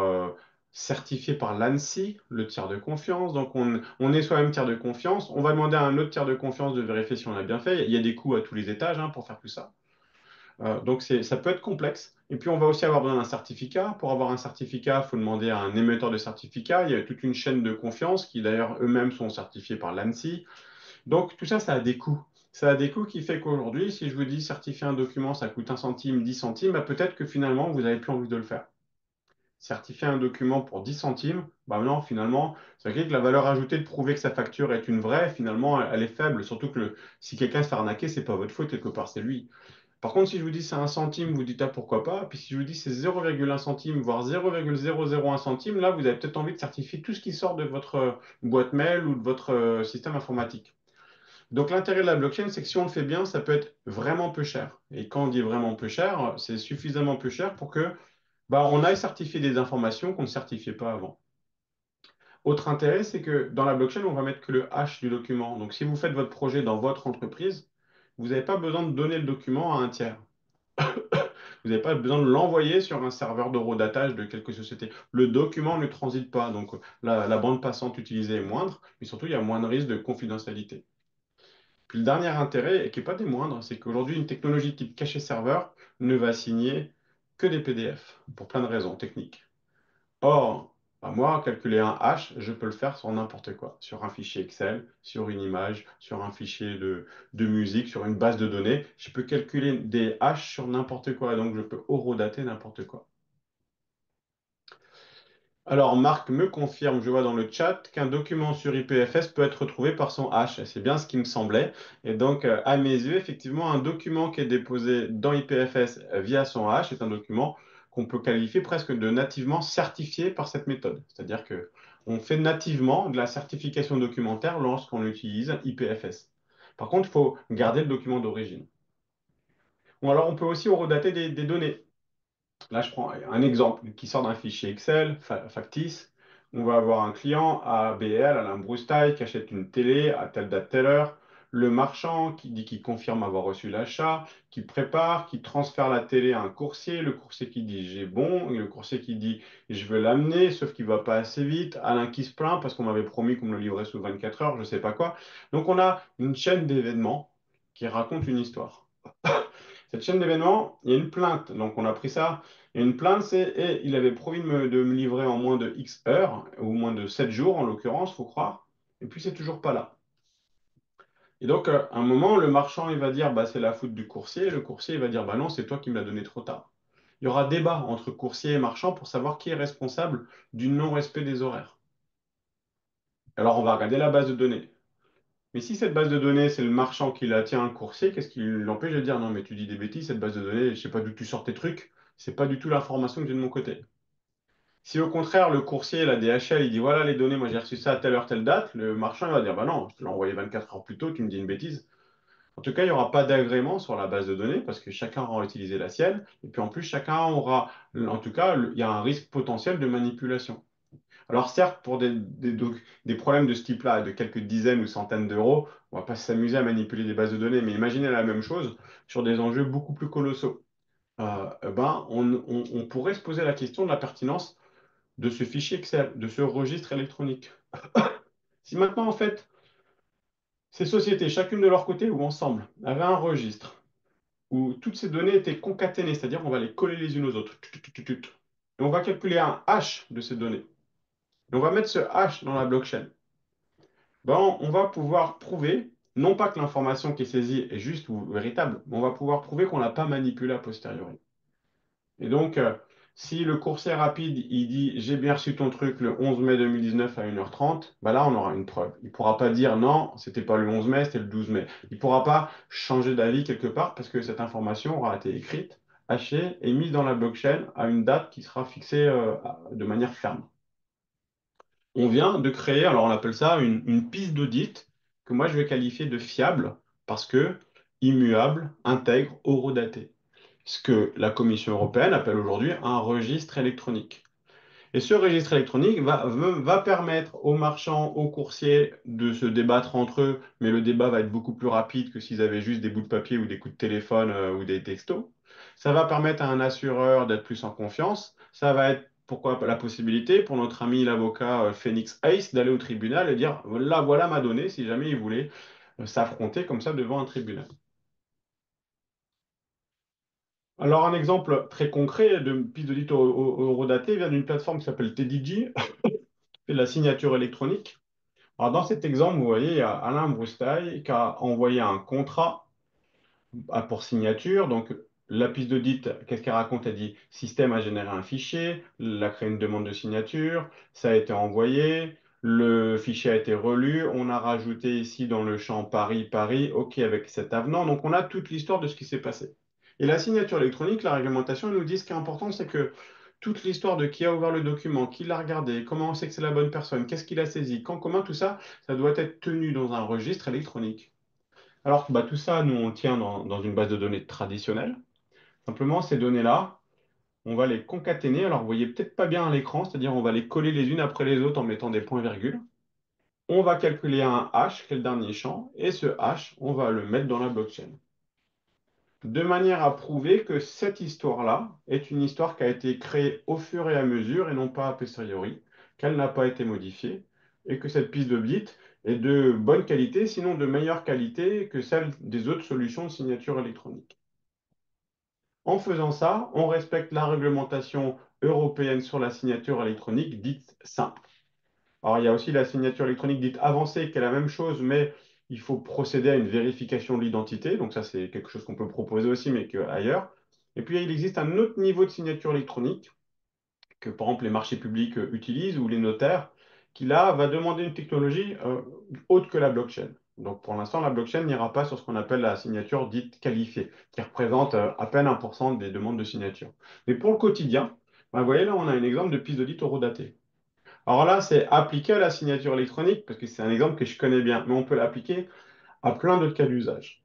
certifier par l'ANSSI, le tiers de confiance. Donc on est soi-même tiers de confiance. On va demander à un autre tiers de confiance de vérifier si on a bien fait. Il y a des coûts à tous les étages hein, pour faire tout ça. Donc ça peut être complexe. Et puis on va aussi avoir besoin d'un certificat. Pour avoir un certificat, il faut demander à un émetteur de certificat. Il y a toute une chaîne de confiance qui d'ailleurs eux-mêmes sont certifiés par l'ANSSI. Donc tout ça, ça a des coûts. Ça a des coûts qui fait qu'aujourd'hui, si je vous dis certifier un document, ça coûte 1 centime, 10 centimes, bah, peut-être que finalement, vous n'avez plus envie de le faire. Certifier un document pour 10 centimes, bah non, finalement, ça veut dire que la valeur ajoutée de prouver que sa facture est une vraie, finalement, elle est faible. Surtout que si quelqu'un se fait arnaquer, c'est pas votre faute, quelque part, c'est lui. Par contre, si je vous dis c'est 1 centime, vous dites ah pourquoi pas. Puis si je vous dis c'est 0,1 centime, voire 0,001 centime, là, vous avez peut-être envie de certifier tout ce qui sort de votre boîte mail ou de votre système informatique. Donc l'intérêt de la blockchain, c'est que si on le fait bien, ça peut être vraiment peu cher. Et quand on dit vraiment peu cher, c'est suffisamment peu cher pour que bah, on aille certifier des informations qu'on ne certifiait pas avant. Autre intérêt, c'est que dans la blockchain, on va mettre que le hash du document. Donc si vous faites votre projet dans votre entreprise, vous n'avez pas besoin de donner le document à un tiers. Vous n'avez pas besoin de l'envoyer sur un serveur d'horodatage de quelque société. Le document ne transite pas, donc la bande passante utilisée est moindre, mais surtout il y a moins de risque de confidentialité. Puis le dernier intérêt, et qui n'est pas des moindres, c'est qu'aujourd'hui, une technologie type cachet serveur ne va signer que des PDF, pour plein de raisons techniques. Or, bah, moi, calculer un hash, je peux le faire sur n'importe quoi, sur un fichier Excel, sur une image, sur un fichier de musique, sur une base de données. Je peux calculer des hashes sur n'importe quoi, donc je peux horodater n'importe quoi. Alors, Marc me confirme, je vois dans le chat, qu'un document sur IPFS peut être retrouvé par son hash. C'est bien ce qui me semblait. Et donc, à mes yeux, effectivement, un document qui est déposé dans IPFS via son hash est un document qu'on peut qualifier presque de nativement certifié par cette méthode. C'est-à-dire que on fait nativement de la certification documentaire lorsqu'on utilise IPFS. Par contre, il faut garder le document d'origine. Ou alors, on peut aussi horodater des données. Là, je prends un exemple qui sort d'un fichier Excel factice. On va avoir un client ABL, Alain Broustaille, qui achète une télé à telle date, telle heure. Le marchand qui dit qu'il confirme avoir reçu l'achat, qui prépare, qui transfère la télé à un coursier. Le coursier qui dit j'ai bon, et le coursier qui dit je veux l'amener, sauf qu'il va pas assez vite. Alain qui se plaint parce qu'on m'avait promis qu'on me le livrait sous 24 heures, je sais pas quoi. Donc on a une chaîne d'événements qui raconte une histoire. Cette chaîne d'événements, il y a une plainte. Donc, on a pris ça. Et une plainte, c'est et il avait promis de me livrer en moins de X heures, ou moins de 7 jours en l'occurrence, faut croire. Et puis, c'est toujours pas là. Et donc, à un moment, le marchand, il va dire, bah, c'est la faute du coursier. Et le coursier, il va dire, bah non, c'est toi qui me l'as donné trop tard. Il y aura débat entre coursier et marchand pour savoir qui est responsable du non-respect des horaires. Alors, on va regarder la base de données. Mais si cette base de données, c'est le marchand qui la tient, un coursier, qu'est-ce qui l'empêche de dire non, mais tu dis des bêtises, cette base de données, je sais pas d'où tu sors tes trucs, c'est pas du tout l'information que j'ai de mon côté. Si au contraire, le coursier, la DHL, il dit voilà les données, moi j'ai reçu ça à telle heure, telle date, le marchand il va dire bah non, je te l'ai envoyé 24 heures plus tôt, tu me dis une bêtise. En tout cas, il n'y aura pas d'agrément sur la base de données parce que chacun aura utilisé la sienne. Et puis en plus, chacun aura, en tout cas, il y a un risque potentiel de manipulation. Alors certes, pour des problèmes de ce type-là, de quelques dizaines ou centaines d'euros, on ne va pas s'amuser à manipuler des bases de données, mais imaginez la même chose sur des enjeux beaucoup plus colossaux. On pourrait se poser la question de la pertinence de ce fichier Excel, de ce registre électronique. Si maintenant, en fait, ces sociétés, chacune de leur côté ou ensemble, avaient un registre où toutes ces données étaient concaténées, c'est-à-dire on va les coller les unes aux autres, et on va calculer un hash de ces données, et on va mettre ce hash dans la blockchain. Ben, on va pouvoir prouver, non pas que l'information qui est saisie est juste ou véritable, mais on va pouvoir prouver qu'on ne l'a pas manipulée a posteriori. Et donc, si le coursier rapide, il dit j'ai bien reçu ton truc le 11 mai 2019 à 1h30, ben là, on aura une preuve. Il ne pourra pas dire non, c'était pas le 11 mai, c'était le 12 mai. Il ne pourra pas changer d'avis quelque part parce que cette information aura été écrite hachée et mise dans la blockchain à une date qui sera fixée de manière ferme. On vient de créer, alors on appelle ça une piste d'audit que moi je vais qualifier de fiable parce que immuable, intègre, horodaté. Ce que la Commission européenne appelle aujourd'hui un registre électronique. Et ce registre électronique va permettre aux marchands, aux coursiers de se débattre entre eux, mais le débat va être beaucoup plus rapide que s'ils avaient juste des bouts de papier ou des coups de téléphone ou des textos. Ça va permettre à un assureur d'être plus en confiance. Ça va être, pourquoi pas, la possibilité pour notre ami l'avocat Phoenix Ace d'aller au tribunal et dire, là, voilà ma donnée, si jamais il voulait s'affronter comme ça devant un tribunal. Alors, un exemple très concret de piste d'audit horodatée vient d'une plateforme qui s'appelle TDG, c'est de la signature électronique. Alors, dans cet exemple, vous voyez, il y a Alain Broustaille qui a envoyé un contrat pour signature. Donc, la piste d'audit, qu'est-ce qu'elle raconte? Elle dit, système a généré un fichier, elle a créé une demande de signature, ça a été envoyé, le fichier a été relu, on a rajouté ici dans le champ Paris, Paris, OK avec cet avenant. Donc, on a toute l'histoire de ce qui s'est passé. Et la signature électronique, la réglementation, elle nous dit ce qui est important, c'est que toute l'histoire de qui a ouvert le document, qui l'a regardé, comment on sait que c'est la bonne personne, qu'est-ce qu'il a saisi, quand, comment, tout ça, ça doit être tenu dans un registre électronique. Alors, bah, tout ça, nous, on le tient dans une base de données traditionnelle. Simplement, ces données-là, on va les concaténer. Alors, vous voyez peut-être pas bien à l'écran, c'est-à-dire on va les coller les unes après les autres en mettant des points-virgules. On va calculer un hash, qui est le dernier champ, et ce hash, on va le mettre dans la blockchain. De manière à prouver que cette histoire-là est une histoire qui a été créée au fur et à mesure et non pas a posteriori, qu'elle n'a pas été modifiée, et que cette piste de bits est de bonne qualité, sinon de meilleure qualité que celle des autres solutions de signature électronique. En faisant ça, on respecte la réglementation européenne sur la signature électronique dite simple. Alors, il y a aussi la signature électronique dite avancée, qui est la même chose, mais il faut procéder à une vérification de l'identité. Donc, ça, c'est quelque chose qu'on peut proposer aussi, mais ailleurs. Et puis, il existe un autre niveau de signature électronique que, par exemple, les marchés publics utilisent ou les notaires, qui, là, va demander une technologie autre que la blockchain. Donc, pour l'instant, la blockchain n'ira pas sur ce qu'on appelle la signature dite qualifiée, qui représente à peine 1% des demandes de signature. Mais pour le quotidien, ben, vous voyez, là, on a un exemple de piste d'audit horodatée. Alors là, c'est appliqué à la signature électronique, parce que c'est un exemple que je connais bien, mais on peut l'appliquer à plein d'autres cas d'usage.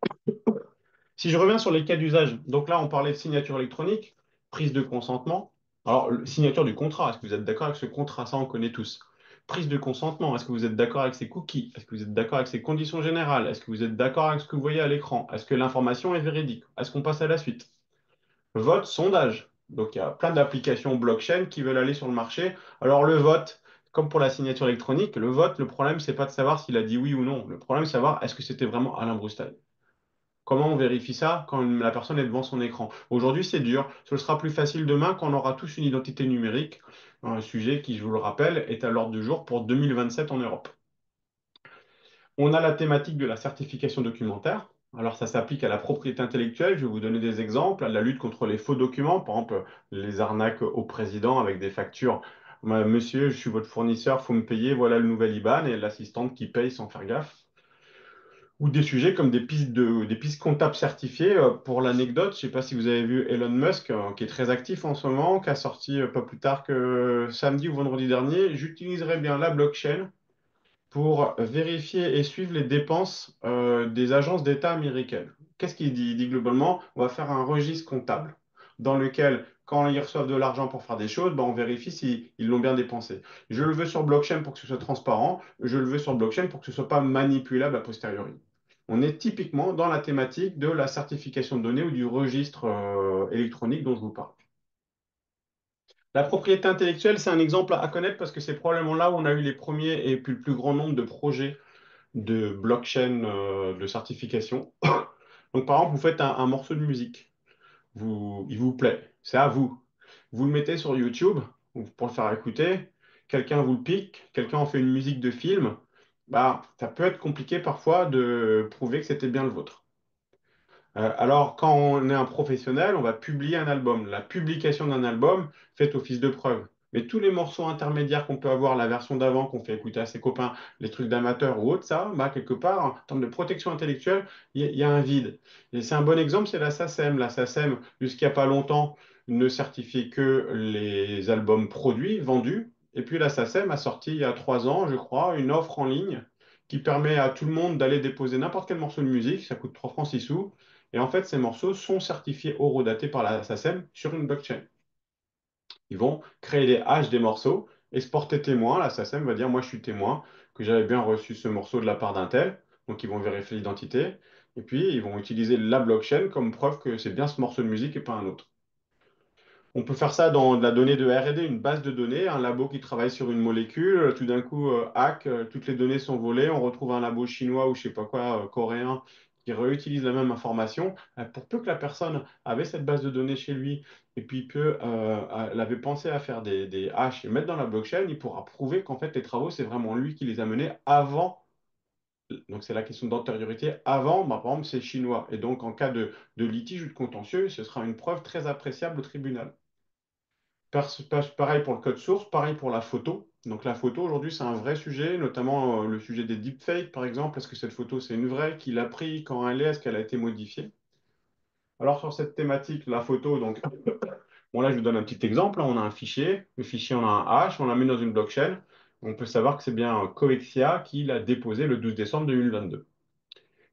Si je reviens sur les cas d'usage, donc là, on parlait de signature électronique, prise de consentement. Alors, signature du contrat, est-ce que vous êtes d'accord avec ce contrat? Ça, on connaît tous. Prise de consentement, est-ce que vous êtes d'accord avec ces cookies? Est-ce que vous êtes d'accord avec ces conditions générales? Est-ce que vous êtes d'accord avec ce que vous voyez à l'écran? Est-ce que l'information est véridique? Est-ce qu'on passe à la suite? Vote, sondage. Donc, il y a plein d'applications blockchain qui veulent aller sur le marché. Alors, le vote, comme pour la signature électronique, le vote, le problème, c'est pas de savoir s'il a dit oui ou non. Le problème, c'est de savoir est-ce que c'était vraiment Alain Broustail. Comment on vérifie ça quand la personne est devant son écran? Aujourd'hui, c'est dur. Ce sera plus facile demain quand on aura tous une identité numérique. Un sujet qui, je vous le rappelle, est à l'ordre du jour pour 2027 en Europe. On a la thématique de la certification documentaire. Alors, ça s'applique à la propriété intellectuelle. Je vais vous donner des exemples. À la lutte contre les faux documents, par exemple, les arnaques au président avec des factures. Monsieur, je suis votre fournisseur, faut me payer, voilà le nouvel IBAN et l'assistante qui paye sans faire gaffe. Ou des sujets comme des pistes comptables certifiées. Pour l'anecdote, je ne sais pas si vous avez vu Elon Musk, qui est très actif en ce moment, qui a sorti pas plus tard que samedi ou vendredi dernier, j'utiliserai bien la blockchain pour vérifier et suivre les dépenses des agences d'État américaines. Qu'est-ce qu'il dit? Il dit globalement, on va faire un registre comptable dans lequel, quand ils reçoivent de l'argent pour faire des choses, ben, on vérifie s'ils l'ont bien dépensé. Je le veux sur blockchain pour que ce soit transparent, je le veux sur blockchain pour que ce ne soit pas manipulable a posteriori. On est typiquement dans la thématique de la certification de données ou du registre électronique dont je vous parle. La propriété intellectuelle, c'est un exemple à connaître parce que c'est probablement là où on a eu les premiers et puis le plus grand nombre de projets de blockchain de certification. Donc, par exemple, vous faites un morceau de musique, il vous plaît, c'est à vous. Vous le mettez sur YouTube pour le faire écouter, quelqu'un vous le pique, quelqu'un en fait une musique de film, bah, ça peut être compliqué parfois de prouver que c'était bien le vôtre. Alors, quand on est un professionnel, on va publier un album. La publication d'un album fait office de preuve. Mais tous les morceaux intermédiaires qu'on peut avoir, la version d'avant qu'on fait écouter à ses copains, les trucs d'amateurs ou autres, ça, bah, quelque part, en termes de protection intellectuelle, il y a un vide. Et c'est un bon exemple, c'est la SACEM. La SACEM, jusqu'il n'y a pas longtemps, ne certifiait que les albums produits, vendus. Et puis la SACEM a sorti il y a 3 ans, je crois, une offre en ligne qui permet à tout le monde d'aller déposer n'importe quel morceau de musique, ça coûte 3 francs 6 sous, et en fait ces morceaux sont certifiés horodatés par la SACEM sur une blockchain. Ils vont créer des haches des morceaux, exporter témoin, la SACEM va dire moi je suis témoin que j'avais bien reçu ce morceau de la part d'un tel, donc ils vont vérifier l'identité, et puis ils vont utiliser la blockchain comme preuve que c'est bien ce morceau de musique et pas un autre. On peut faire ça dans de la donnée de R&D, une base de données, un labo qui travaille sur une molécule, tout d'un coup, hack, toutes les données sont volées, on retrouve un labo chinois ou je sais pas quoi, coréen, qui réutilise la même information. Pour peu que la personne avait cette base de données chez lui et puis elle avait pensé à faire des hashes et mettre dans la blockchain, il pourra prouver qu'en fait les travaux, c'est vraiment lui qui les a menés avant. Donc c'est la question d'antériorité. Avant, bah, par exemple, c'est chinois. Et donc en cas de litige ou de contentieux, ce sera une preuve très appréciable au tribunal. Pareil pour le code source, pareil pour la photo. Donc la photo aujourd'hui c'est un vrai sujet, notamment le sujet des deepfakes par exemple. Est-ce que cette photo c'est une vraie, qui l'a pris, quand elle est, est-ce qu'elle a été modifiée? Alors sur cette thématique, la photo, donc bon là je vous donne un petit exemple. Là, on a un fichier, le fichier on a un hash, on l'a mis dans une blockchain. On peut savoir que c'est bien Coexia qui l'a déposé le 12 décembre 2022.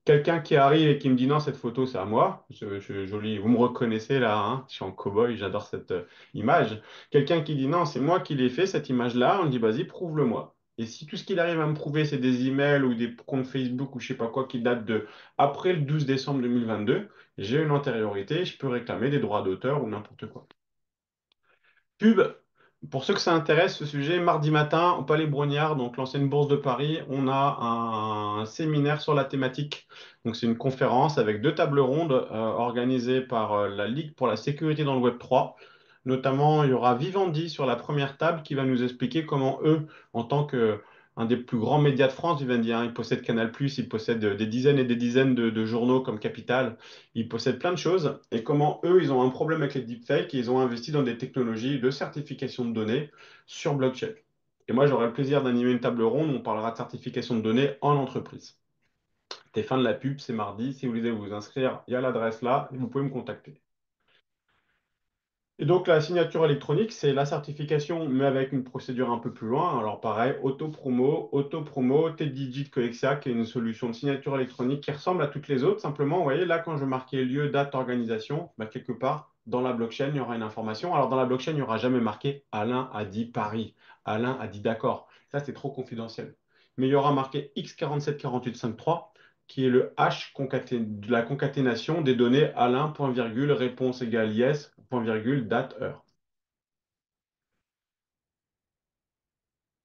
Quelqu'un qui arrive et qui me dit non, cette photo, c'est à moi. Joli, vous me reconnaissez là, hein, je suis en cow-boy, j'adore cette image. Quelqu'un qui dit non, c'est moi qui l'ai fait, cette image-là, on dit vas-y, prouve-le-moi. Et si tout ce qu'il arrive à me prouver, c'est des emails ou des comptes Facebook ou je sais pas quoi qui datent de après le 12 décembre 2022, j'ai une antériorité, je peux réclamer des droits d'auteur ou n'importe quoi. Pub, pour ceux que ça intéresse, ce sujet, mardi matin, au Palais Brognard, donc l'ancienne bourse de Paris, on a un séminaire sur la thématique. Donc c'est une conférence avec deux tables rondes organisées par la Ligue pour la sécurité dans le Web 3. Notamment, il y aura Vivendi sur la première table qui va nous expliquer comment eux, en tant que un des plus grands médias de France, Vivendi, hein, ils possèdent Canal+, ils possèdent des dizaines et des dizaines de journaux comme Capital, ils possèdent plein de choses et comment eux, ils ont un problème avec les deepfakes et ils ont investi dans des technologies de certification de données sur blockchain. Et moi, j'aurai le plaisir d'animer une table ronde où on parlera de certification de données en entreprise. C'était fin de la pub, c'est mardi. Si vous voulez vous inscrire, il y a l'adresse là et vous pouvez me contacter. Et donc, la signature électronique, c'est la certification, mais avec une procédure un peu plus loin. Alors, pareil, autopromo, TDigit Coexia, qui est une solution de signature électronique qui ressemble à toutes les autres. Simplement, vous voyez, là, quand je marquais lieu, date, organisation, bah, quelque part, dans la blockchain, il y aura une information. Alors, dans la blockchain, il n'y aura jamais marqué Alain a dit Paris, Alain a dit d'accord. Ça, c'est trop confidentiel. Mais il y aura marqué X474853 qui est le hash de la concaténation des données Alain, point virgule, réponse égale yes, point virgule, date, heure.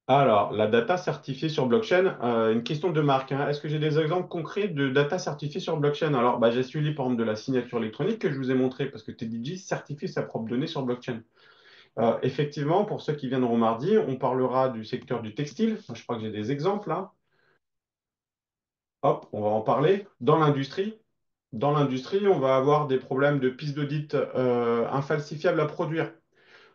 Alors, la data certifiée sur blockchain, une question de marque, hein. Est-ce que j'ai des exemples concrets de data certifiée sur blockchain? Alors, bah, j'ai celui, par exemple, de la signature électronique que je vous ai montré, parce que TDG certifie sa propre donnée sur blockchain. Effectivement, pour ceux qui viendront mardi, on parlera du secteur du textile. Je crois que j'ai des exemples là. Hop, on va en parler. Dans l'industrie, on va avoir des problèmes de pistes d'audit infalsifiables à produire.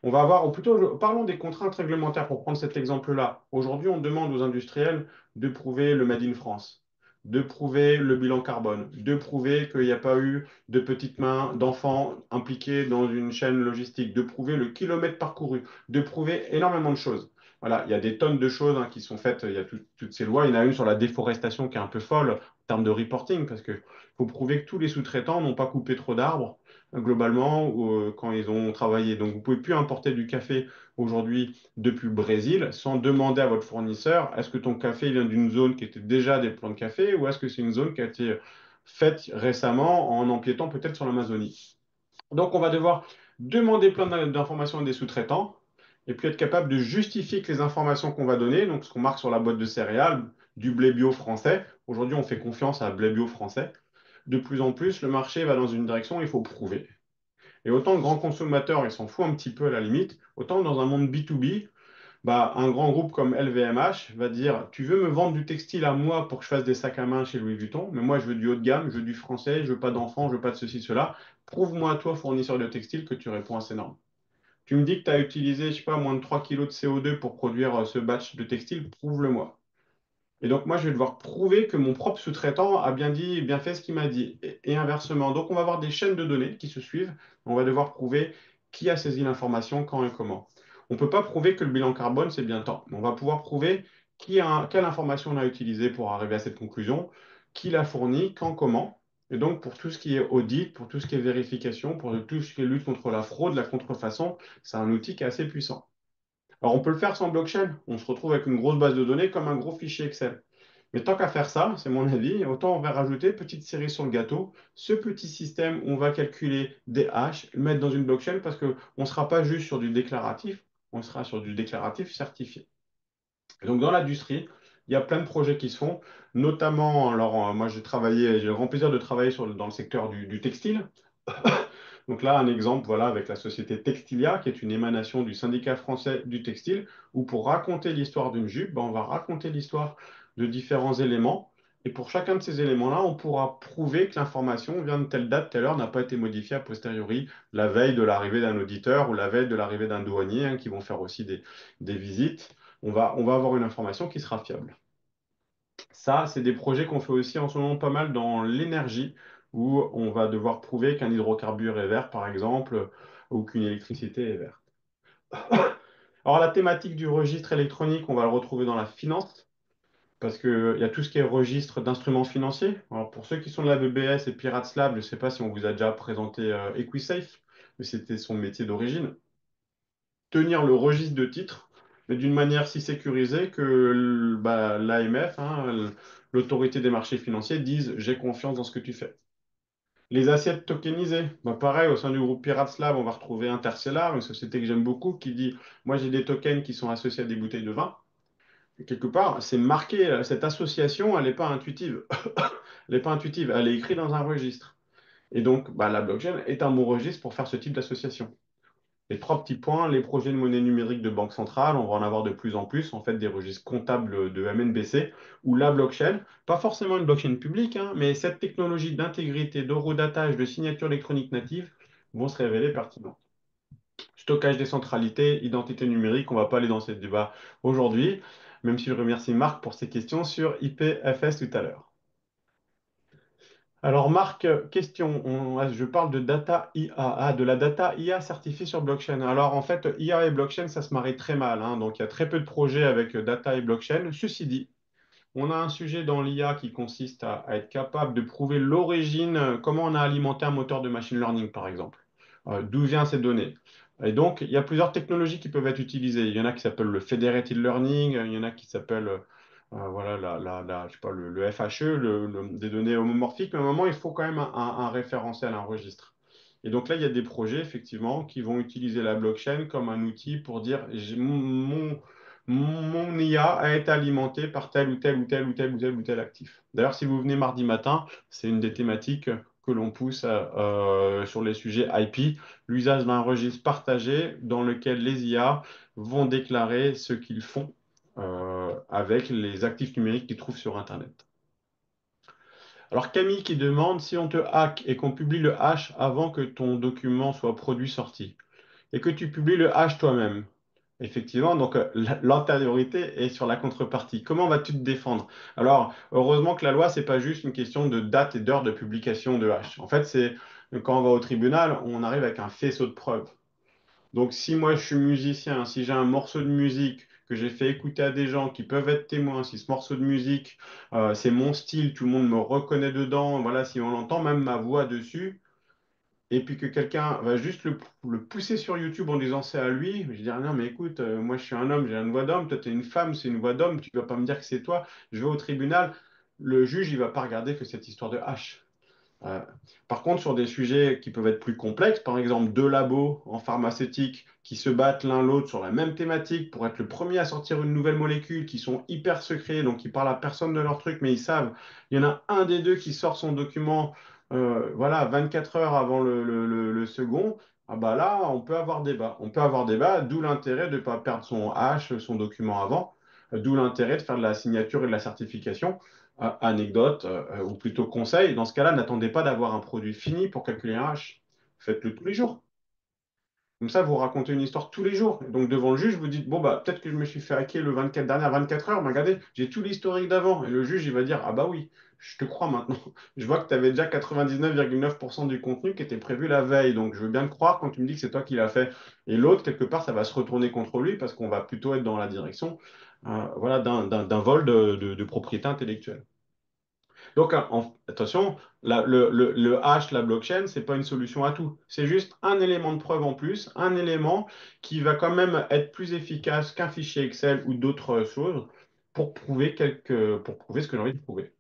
On va avoir, ou plutôt, parlons des contraintes réglementaires pour prendre cet exemple-là. Aujourd'hui, on demande aux industriels de prouver le Made in France, de prouver le bilan carbone, de prouver qu'il n'y a pas eu de petites mains d'enfants impliqués dans une chaîne logistique, de prouver le kilomètre parcouru, de prouver énormément de choses. Voilà, il y a des tonnes de choses hein, qui sont faites, il y a toutes ces lois. Il y en a une sur la déforestation qui est un peu folle en termes de reporting, parce qu'il faut prouver que tous les sous-traitants n'ont pas coupé trop d'arbres globalement quand ils ont travaillé. Donc, vous ne pouvez plus importer du café aujourd'hui depuis le Brésil sans demander à votre fournisseur, est-ce que ton café vient d'une zone qui était déjà des plants de café ou est-ce que c'est une zone qui a été faite récemment en empiétant peut-être sur l'Amazonie. Donc, on va devoir demander plein d'informations à des sous-traitants et puis être capable de justifier que les informations qu'on va donner, donc ce qu'on marque sur la boîte de céréales, du blé bio français, aujourd'hui on fait confiance à blé bio français, de plus en plus, le marché va dans une direction, il faut prouver. Et autant le grand consommateur, il s'en fout un petit peu à la limite, autant dans un monde B2B, bah, un grand groupe comme LVMH va dire, tu veux me vendre du textile à moi pour que je fasse des sacs à main chez Louis Vuitton, mais moi je veux du haut de gamme, je veux du français, je veux pas d'enfants, je veux pas de ceci, cela. Prouve-moi, toi, fournisseur de textile, que tu réponds à ces normes. Tu me dis que tu as utilisé, je sais pas, moins de 3 kilos de CO2 pour produire ce batch de textile, prouve-le-moi. Et donc, moi, je vais devoir prouver que mon propre sous-traitant a bien dit, bien fait ce qu'il m'a dit, et inversement. Donc, on va avoir des chaînes de données qui se suivent. On va devoir prouver qui a saisi l'information, quand et comment. On ne peut pas prouver que le bilan carbone, c'est bien tant. On va pouvoir prouver quelle information on a utilisée pour arriver à cette conclusion, qui l'a fournie, quand, comment. Et donc, pour tout ce qui est audit, pour tout ce qui est vérification, pour tout ce qui est lutte contre la fraude, la contrefaçon, c'est un outil qui est assez puissant. Alors, on peut le faire sans blockchain. On se retrouve avec une grosse base de données comme un gros fichier Excel. Mais tant qu'à faire ça, c'est mon avis, autant on va rajouter petite série sur le gâteau, ce petit système où on va calculer des haches, le mettre dans une blockchain parce qu'on ne sera pas juste sur du déclaratif, on sera sur du déclaratif certifié. Et donc dans l'industrie, il y a plein de projets qui se font, notamment, alors moi j'ai le grand plaisir de travailler dans le secteur du textile. Donc là, un exemple, voilà, avec la société Textilia, qui est une émanation du syndicat français du textile, où pour raconter l'histoire d'une jupe, ben, on va raconter l'histoire de différents éléments. Et pour chacun de ces éléments-là, on pourra prouver que l'information vient de telle date, telle heure, n'a pas été modifiée a posteriori, la veille de l'arrivée d'un auditeur ou la veille de l'arrivée d'un douanier, hein, qui vont faire aussi des visites. On va avoir une information qui sera fiable. Ça, c'est des projets qu'on fait aussi en ce moment pas mal dans l'énergie, où on va devoir prouver qu'un hydrocarbure est vert, par exemple, ou qu'une électricité est verte. Alors, la thématique du registre électronique, on va le retrouver dans la finance, parce qu'il y a tout ce qui est registre d'instruments financiers. Alors, pour ceux qui sont de la BBS et Pirates Lab, je ne sais pas si on vous a déjà présenté EquiSafe, mais c'était son métier d'origine. Tenir le registre de titres, mais d'une manière si sécurisée que bah, l'AMF, hein, l'autorité des marchés financiers, dise j'ai confiance dans ce que tu fais. Les assiettes tokenisées, bah, pareil, au sein du groupe Pirates Lab, on va retrouver Intercellar, une société que j'aime beaucoup, qui dit moi j'ai des tokens qui sont associés à des bouteilles de vin. Et quelque part, c'est marqué, cette association, elle n'est pas intuitive. Elle n'est pas intuitive, elle est écrite dans un registre. Et donc, bah, la blockchain est un bon registre pour faire ce type d'association. Les trois petits points, les projets de monnaie numérique de banque centrale, on va en avoir de plus en plus, en fait, des registres comptables de MNBC, ou la blockchain, pas forcément une blockchain publique, hein, mais cette technologie d'intégrité, d'horodatage, de signature électronique native vont se révéler pertinents. Stockage décentralité, identité numérique, on ne va pas aller dans ce débat aujourd'hui, même si je remercie Marc pour ses questions sur IPFS tout à l'heure. Alors Marc, question, je parle de data IA, de la data IA certifiée sur blockchain. Alors en fait, IA et blockchain, ça se marie très mal, hein, donc il y a très peu de projets avec data et blockchain. Ceci dit, on a un sujet dans l'IA qui consiste à être capable de prouver l'origine, comment on a alimenté un moteur de machine learning par exemple. D'où viennent ces données. Et donc, il y a plusieurs technologies qui peuvent être utilisées. Il y en a qui s'appellent le federated learning, il y en a qui s'appellent voilà, je sais pas, le FHE, des données homomorphiques, mais à un moment, il faut quand même un référentiel, un registre. Et donc là, il y a des projets, effectivement, qui vont utiliser la blockchain comme un outil pour dire, mon IA a été alimenté par tel ou tel ou tel ou tel ou tel ou tel actif. D'ailleurs, si vous venez mardi matin, c'est une des thématiques que l'on pousse sur les sujets IP, l'usage d'un registre partagé dans lequel les IA vont déclarer ce qu'ils font avec les actifs numériques qu'ils trouvent sur Internet. Alors Camille qui demande si on te hack et qu'on publie le hash avant que ton document soit produit sorti et que tu publies le hash toi-même. Effectivement, donc l'antériorité est sur la contrepartie. Comment vas-tu te défendre? Alors, heureusement que la loi, c'est pas juste une question de date et d'heure de publication de hash. En fait, c'est quand on va au tribunal, on arrive avec un faisceau de preuves. Donc, si moi je suis musicien, si j'ai un morceau de musique que j'ai fait écouter à des gens qui peuvent être témoins, si ce morceau de musique, c'est mon style, tout le monde me reconnaît dedans, voilà, si on entend même ma voix dessus, et puis que quelqu'un va juste le pousser sur YouTube en disant c'est à lui, je dirais non, mais écoute, moi je suis un homme, j'ai une voix d'homme, toi tu es une femme, c'est une voix d'homme, tu ne vas pas me dire que c'est toi, je vais au tribunal, le juge il va pas regarder que cette histoire de hache. Euh, Par contre, sur des sujets qui peuvent être plus complexes, par exemple deux labos en pharmaceutique qui se battent l'un l'autre sur la même thématique pour être le premier à sortir une nouvelle molécule, qui sont hyper secrets, donc ils parlent à personne de leur truc, mais ils savent, il y en a un des deux qui sort son document voilà, 24 heures avant le second, ah bah là, on peut avoir débat. On peut avoir débat, d'où l'intérêt de ne pas perdre son hash, son document avant, d'où l'intérêt de faire de la signature et de la certification anecdote ou plutôt conseil. Dans ce cas-là, n'attendez pas d'avoir un produit fini pour calculer un H. Faites-le tous les jours. Comme ça, vous racontez une histoire tous les jours. Et donc, devant le juge, vous dites, bon, bah, peut-être que je me suis fait hacker le 24 dernière 24 heures, mais regardez, j'ai tout l'historique d'avant. Et le juge, il va dire, ah bah oui, je te crois maintenant. Je vois que tu avais déjà 99,9% du contenu qui était prévu la veille. Donc, je veux bien te croire quand tu me dis que c'est toi qui l'as fait. Et l'autre, quelque part, ça va se retourner contre lui parce qu'on va plutôt être dans la direction voilà, d'un vol de propriété intellectuelle. Donc, attention, le hash, la blockchain, c'est pas une solution à tout. C'est juste un élément de preuve en plus, un élément qui va quand même être plus efficace qu'un fichier Excel ou d'autres choses pour prouver ce que j'ai envie de prouver.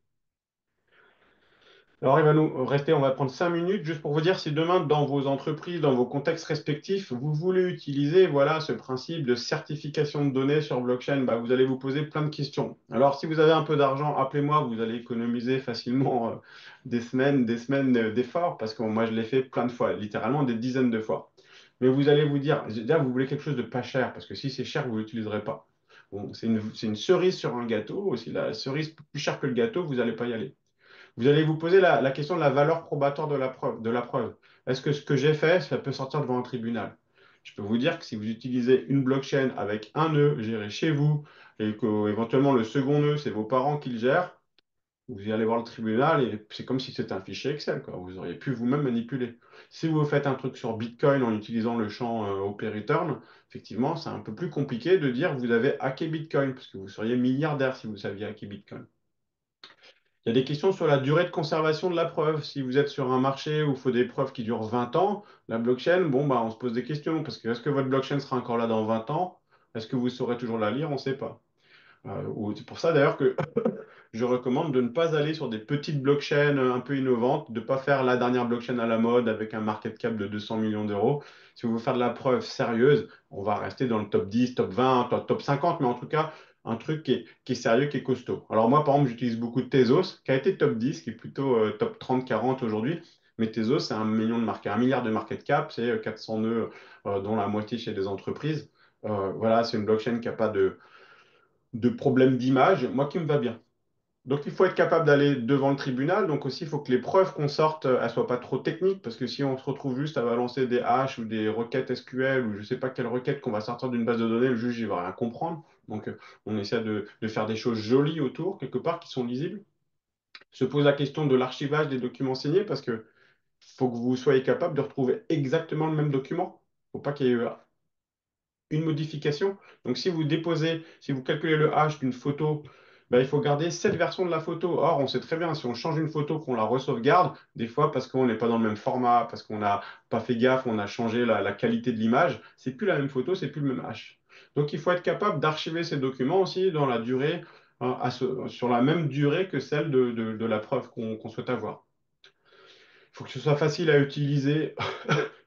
Alors, il va nous rester, on va prendre 5 minutes juste pour vous dire si demain, dans vos entreprises, dans vos contextes respectifs, vous voulez utiliser voilà, ce principe de certification de données sur blockchain, bah, vous allez vous poser plein de questions. Alors, si vous avez un peu d'argent, appelez-moi, vous allez économiser facilement des semaines d'efforts, parce que moi, je l'ai fait plein de fois, littéralement des dizaines de fois. Mais vous allez vous dire, déjà, vous voulez quelque chose de pas cher, parce que si c'est cher, vous ne l'utiliserez pas. Bon, c'est une cerise sur un gâteau, aussi la cerise plus chère que le gâteau, vous n'allez pas y aller. Vous allez vous poser la question de la valeur probatoire de la preuve. Est-ce que ce que j'ai fait, ça peut sortir devant un tribunal? Je peux vous dire que si vous utilisez une blockchain avec un nœud géré chez vous et que éventuellement le second nœud, c'est vos parents qui le gèrent, vous allez voir le tribunal et c'est comme si c'était un fichier Excel, quoi. Vous auriez pu vous-même manipuler. Si vous faites un truc sur Bitcoin en utilisant le champ OP-Return, effectivement, c'est un peu plus compliqué de dire que vous avez hacké Bitcoin, parce que vous seriez milliardaire si vous saviez hacker Bitcoin. Il y a des questions sur la durée de conservation de la preuve. Si vous êtes sur un marché où il faut des preuves qui durent 20 ans, la blockchain, bon, bah, on se pose des questions parce que est-ce que votre blockchain sera encore là dans 20 ans? Est-ce que vous saurez toujours la lire? On ne sait pas. C'est pour ça d'ailleurs que je recommande de ne pas aller sur des petites blockchains un peu innovantes, de ne pas faire la dernière blockchain à la mode avec un market cap de 200 millions d'euros. Si vous voulez faire de la preuve sérieuse, on va rester dans le top 10, top 20, top 50, mais en tout cas, un truc qui est sérieux, qui est costaud. Alors moi, par exemple, j'utilise beaucoup de Tezos, qui a été top 10, qui est plutôt top 30, 40 aujourd'hui. Mais Tezos, c'est 1 million de market, 1 milliard de market cap, c'est 400 nœuds, dont la moitié chez des entreprises. Voilà, c'est une blockchain qui n'a pas de problème d'image, moi qui me va bien. Donc, il faut être capable d'aller devant le tribunal. Donc, aussi, il faut que les preuves qu'on sorte, elles ne soient pas trop techniques. Parce que si on se retrouve juste à balancer des hash ou des requêtes SQL ou je ne sais pas quelle requête qu'on va sortir d'une base de données, le juge, il va rien comprendre. Donc, on essaie de faire des choses jolies autour, quelque part, qui sont lisibles. Se pose la question de l'archivage des documents signés parce que faut que vous soyez capable de retrouver exactement le même document. Il ne faut pas qu'il y ait une modification. Donc, si vous calculez le hash d'une photo, ben, il faut garder cette version de la photo. Or, on sait très bien, si on change une photo, qu'on la re-sauvegarde, des fois parce qu'on n'est pas dans le même format, parce qu'on n'a pas fait gaffe, on a changé la qualité de l'image, c'est plus la même photo, c'est plus le même hash. Donc, il faut être capable d'archiver ces documents aussi dans la durée, sur la même durée que celle de la preuve qu'on souhaite avoir. Il faut que ce soit facile à utiliser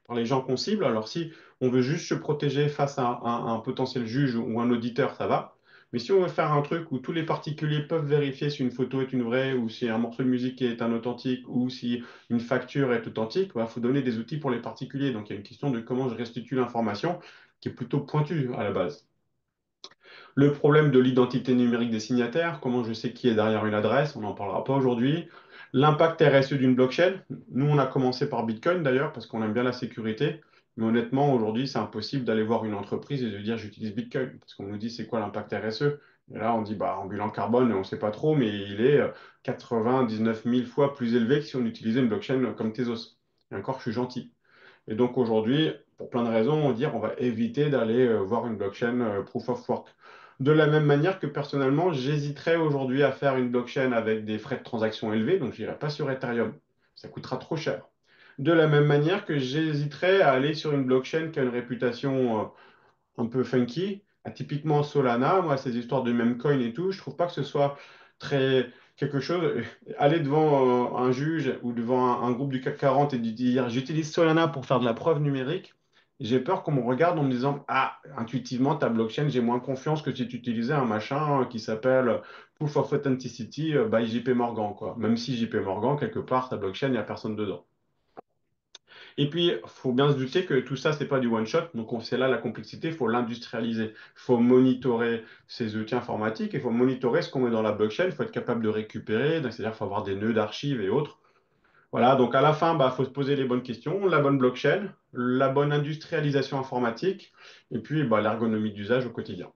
par les gens qu'on cible. Alors, si on veut juste se protéger face à un potentiel juge ou un auditeur, ça va. Mais si on veut faire un truc où tous les particuliers peuvent vérifier si une photo est une vraie, ou si un morceau de musique est un authentique, ou si une facture est authentique, il faut donner des outils pour les particuliers. Donc, il y a une question de comment je restitue l'information qui est plutôt pointue à la base. Le problème de l'identité numérique des signataires, comment je sais qui est derrière une adresse, on n'en parlera pas aujourd'hui. L'impact RSE d'une blockchain, nous on a commencé par Bitcoin d'ailleurs parce qu'on aime bien la sécurité, mais honnêtement aujourd'hui c'est impossible d'aller voir une entreprise et de dire j'utilise Bitcoin parce qu'on nous dit c'est quoi l'impact RSE? Et là on dit bah en bilan carbone on ne sait pas trop, mais il est 99 000 fois plus élevé que si on utilisait une blockchain comme Tezos. Et encore je suis gentil. Et donc aujourd'hui, pour plein de raisons, on va dire on va éviter d'aller voir une blockchain proof of work. De la même manière que personnellement, j'hésiterais aujourd'hui à faire une blockchain avec des frais de transaction élevés, donc je n'irai pas sur Ethereum. Ça coûtera trop cher. De la même manière que j'hésiterais à aller sur une blockchain qui a une réputation un peu funky. Typiquement Solana, moi, ces histoires de meme coin et tout, je trouve pas que ce soit très quelque chose. Aller devant un juge ou devant un groupe du CAC 40 et de dire j'utilise Solana pour faire de la preuve numérique, j'ai peur qu'on me regarde en me disant ah, intuitivement, ta blockchain, j'ai moins confiance que si tu utilisais un machin qui s'appelle Proof of Authenticity by JP Morgan, quoi. Même si JP Morgan, quelque part, ta blockchain, il n'y a personne dedans. Et puis, il faut bien se douter que tout ça, c'est pas du one shot. Donc, c'est là la complexité. Il faut l'industrialiser. Il faut monitorer ces outils informatiques. Il faut monitorer ce qu'on met dans la blockchain. Il faut être capable de récupérer. C'est-à-dire qu'il faut avoir des nœuds d'archives et autres. Voilà, donc à la fin, il faut se poser les bonnes questions, la bonne blockchain, la bonne industrialisation informatique, et puis l'ergonomie d'usage au quotidien.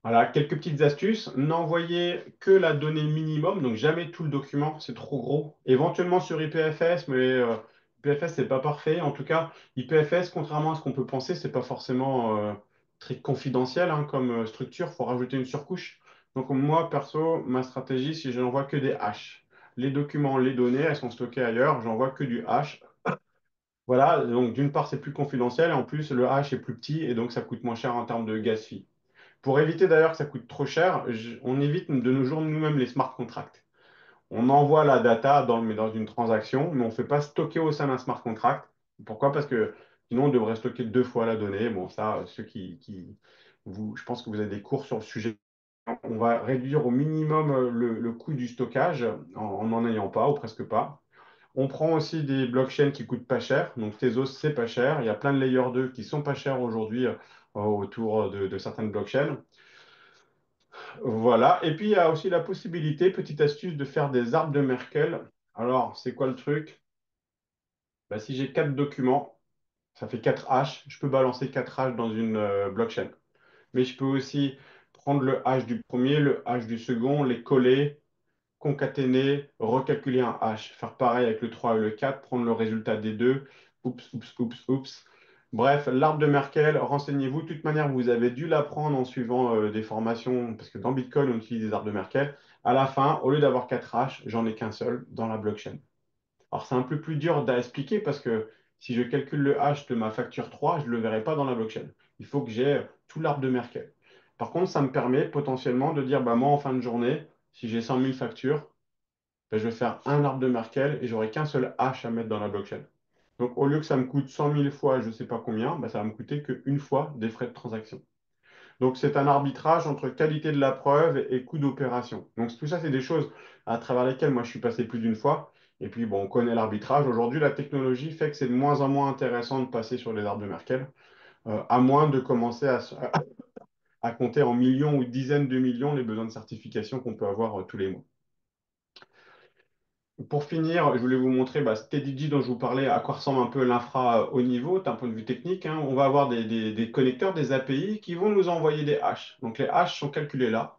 Voilà, quelques petites astuces. N'envoyez que la donnée minimum, donc jamais tout le document, c'est trop gros. Éventuellement sur IPFS, mais IPFS, c'est pas parfait. En tout cas, IPFS, contrairement à ce qu'on peut penser, c'est pas forcément très confidentiel hein, comme structure. Il faut rajouter une surcouche. Donc moi, perso, ma stratégie, si je n'envoie que des hash. Les documents, les données, elles sont stockées ailleurs, j'envoie que du hash. Voilà, donc d'une part, c'est plus confidentiel, et en plus, le hash est plus petit, et donc ça coûte moins cher en termes de gas fee. Pour éviter d'ailleurs que ça coûte trop cher, on évite de nos jours nous-mêmes les smart contracts. On envoie la data mais dans une transaction, mais on ne fait pas stocker au sein d'un smart contract. Pourquoi? Parce que sinon, on devrait stocker deux fois la donnée. Bon, ça, ceux je pense que vous avez des cours sur le sujet. On va réduire au minimum le coût du stockage en n'en ayant pas ou presque pas. On prend aussi des blockchains qui coûtent pas cher. Donc Tezos, c'est pas cher. Il y a plein de layer 2 qui sont pas chers aujourd'hui autour de certaines blockchains. Voilà. Et puis, il y a aussi la possibilité, petite astuce, de faire des arbres de Merkel. Alors, c'est quoi le truc? Si j'ai quatre documents, ça fait 4 hash. Je peux balancer 4 hash dans une blockchain. Mais je peux aussi prendre le hash du premier, le hash du second, les coller, concaténer, recalculer un hash. Faire pareil avec le 3 et le 4, prendre le résultat des deux. Oups, oups, oups, oups. Bref, l'arbre de Merkel, renseignez-vous. De toute manière, vous avez dû l'apprendre en suivant des formations, parce que dans Bitcoin, on utilise des arbres de Merkel. À la fin, au lieu d'avoir 4 hash, j'en ai qu'un seul dans la blockchain. Alors, c'est un peu plus dur à expliquer parce que si je calcule le hash de ma facture 3, je ne le verrai pas dans la blockchain. Il faut que j'ai tout l'arbre de Merkel. Par contre, ça me permet potentiellement de dire, moi, en fin de journée, si j'ai 100 000 factures, je vais faire un arbre de Merkel et j'aurai qu'un seul hash à mettre dans la blockchain. Donc, au lieu que ça me coûte 100 000 fois, je ne sais pas combien, ça va me coûter qu'une fois des frais de transaction. Donc, c'est un arbitrage entre qualité de la preuve et coût d'opération. Donc, tout ça, c'est des choses à travers lesquelles moi, je suis passé plus d'une fois. Et puis, bon, on connaît l'arbitrage. Aujourd'hui, la technologie fait que c'est de moins en moins intéressant de passer sur les arbres de Merkel, à moins de commencer à compter en millions ou dizaines de millions les besoins de certification qu'on peut avoir tous les mois. Pour finir, je voulais vous montrer SteadyG dont je vous parlais, à quoi ressemble un peu l'infra au niveau d'un point de vue technique, hein. On va avoir des connecteurs, des API qui vont nous envoyer des hash. Donc les hash sont calculés là,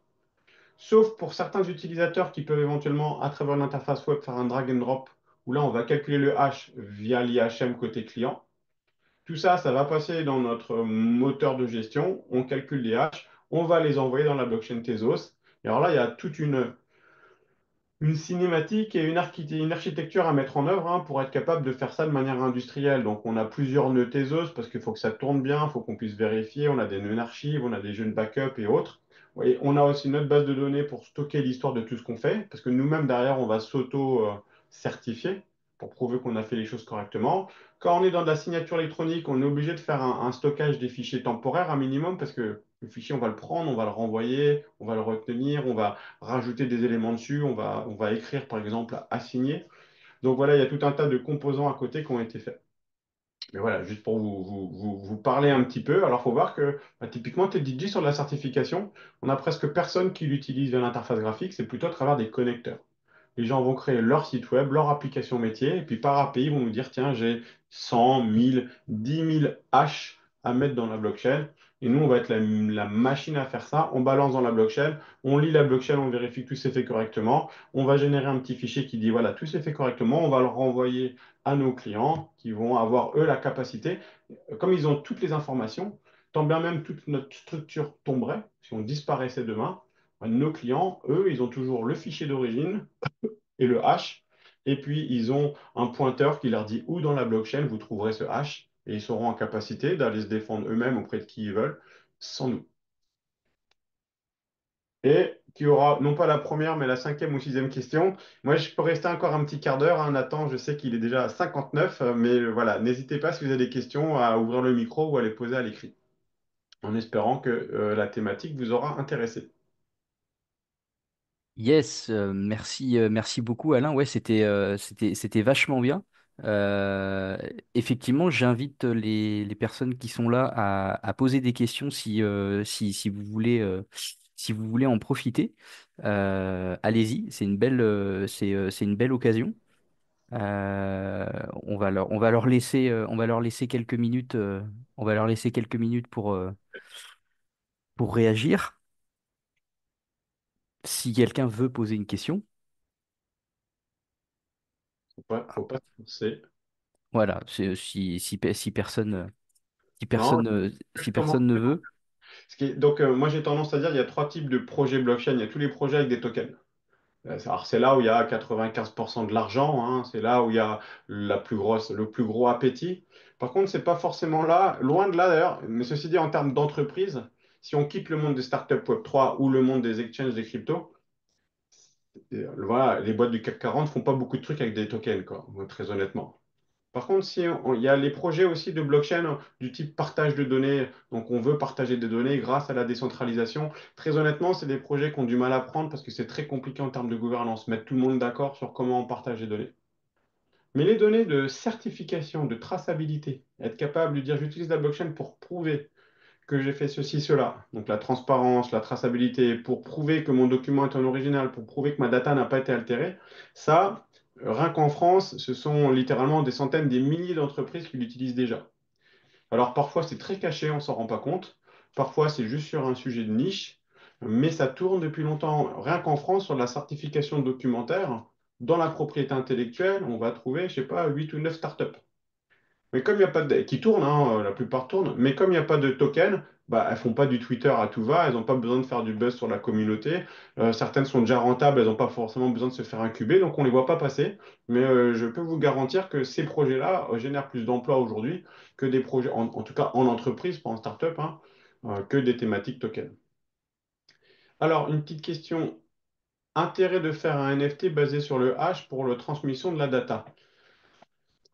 sauf pour certains utilisateurs qui peuvent éventuellement, à travers l'interface web, faire un drag and drop, où là on va calculer le hash via l'IHM côté client. Tout ça, ça va passer dans notre moteur de gestion. On calcule les hash, on va les envoyer dans la blockchain Tezos. Et alors là, il y a toute une cinématique et une architecture à mettre en œuvre hein, pour être capable de faire ça de manière industrielle. Donc, on a plusieurs nœuds Tezos parce qu'il faut que ça tourne bien, il faut qu'on puisse vérifier. On a des nœuds archives, on a des jeunes backup et autres. Et on a aussi notre base de données pour stocker l'histoire de tout ce qu'on fait parce que nous-mêmes, derrière, on va s'auto-certifier pour prouver qu'on a fait les choses correctement. Quand on est dans de la signature électronique, on est obligé de faire un stockage des fichiers temporaires un minimum parce que le fichier, on va le prendre, on va le renvoyer, on va le retenir, on va rajouter des éléments dessus, on va écrire par exemple assigner. Donc voilà, il y a tout un tas de composants à côté qui ont été faits. Mais voilà, juste pour vous parler un petit peu. Alors, il faut voir que typiquement, TDG sur la certification, on a presque personne qui l'utilise via l'interface graphique, c'est plutôt à travers des connecteurs. Les gens vont créer leur site web, leur application métier, et puis par API, ils vont nous dire, tiens, j'ai 100, 1000, 10 000 hash à mettre dans la blockchain. Et nous, on va être la machine à faire ça. On balance dans la blockchain, on lit la blockchain, on vérifie que tout s'est fait correctement. On va générer un petit fichier qui dit, voilà, tout s'est fait correctement. On va le renvoyer à nos clients qui vont avoir, eux, la capacité, comme ils ont toutes les informations, tant bien même toute notre structure tomberait, si on disparaissait demain, nos clients, eux, ils ont toujours le fichier d'origine, et le hash. Et puis, ils ont un pointeur qui leur dit où dans la blockchain vous trouverez ce hash. Et ils seront en capacité d'aller se défendre eux-mêmes auprès de qui ils veulent, sans nous. Et qui aura non pas la première, mais la cinquième ou sixième question. Moi, je peux rester encore un petit quart d'heure, hein. Nathan, je sais qu'il est déjà à 59, mais voilà, n'hésitez pas si vous avez des questions à ouvrir le micro ou à les poser à l'écrit, en espérant que la thématique vous aura intéressé. Yes, merci beaucoup Alain. Ouais, c'était vachement bien. Euh, Effectivement, j'invite les personnes qui sont là à poser des questions si vous voulez. si vous voulez en profiter, allez-y, c'est une belle occasion. On va leur laisser quelques minutes, on va leur laisser quelques minutes pour réagir. Si quelqu'un veut poser une question, Faut pas se forcer. voilà, Non, si je commence. personne ne veut, Donc, moi, j'ai tendance à dire il y a trois types de projets blockchain. Il y a tous les projets avec des tokens. Alors, c'est là où il y a 95% de l'argent, hein. C'est là où il y a le plus gros appétit. Par contre, c'est pas forcément là, loin de là d'ailleurs. Mais ceci dit, en termes d'entreprise, si on quitte le monde des startups Web3 ou le monde des exchanges des cryptos, voilà, les boîtes du CAC 40 font pas beaucoup de trucs avec des tokens, quoi, très honnêtement. Par contre, il y a les projets aussi de blockchain du type partage de données. Donc, on veut partager des données grâce à la décentralisation. Très honnêtement, c'est des projets qui ont du mal à prendre parce que c'est très compliqué en termes de gouvernance, mettre tout le monde d'accord sur comment on partage les données. Mais les données de certification, de traçabilité, être capable de dire j'utilise la blockchain pour prouver que j'ai fait ceci, cela. Donc la transparence, la traçabilité, pour prouver que mon document est un original, pour prouver que ma data n'a pas été altérée, ça, rien qu'en France, ce sont littéralement des centaines, des milliers d'entreprises qui l'utilisent déjà. Alors parfois c'est très caché, on ne s'en rend pas compte. Parfois c'est juste sur un sujet de niche, mais ça tourne depuis longtemps. Rien qu'en France, sur la certification documentaire, dans la propriété intellectuelle, on va trouver, je sais pas, 8 ou 9 startups. Mais comme il n'y a pas de... qui tournent, hein, la plupart tournent, mais comme il n'y a pas de token, bah, elles font pas du Twitter à tout va, elles n'ont pas besoin de faire du buzz sur la communauté. Certaines sont déjà rentables, elles n'ont pas forcément besoin de se faire incuber, donc on ne les voit pas passer. Mais je peux vous garantir que ces projets-là génèrent plus d'emplois aujourd'hui que des projets, en tout cas en entreprise, pas en start-up, hein, que des thématiques token. Alors, une petite question. Intérêt de faire un NFT basé sur le hash pour la transmission de la data.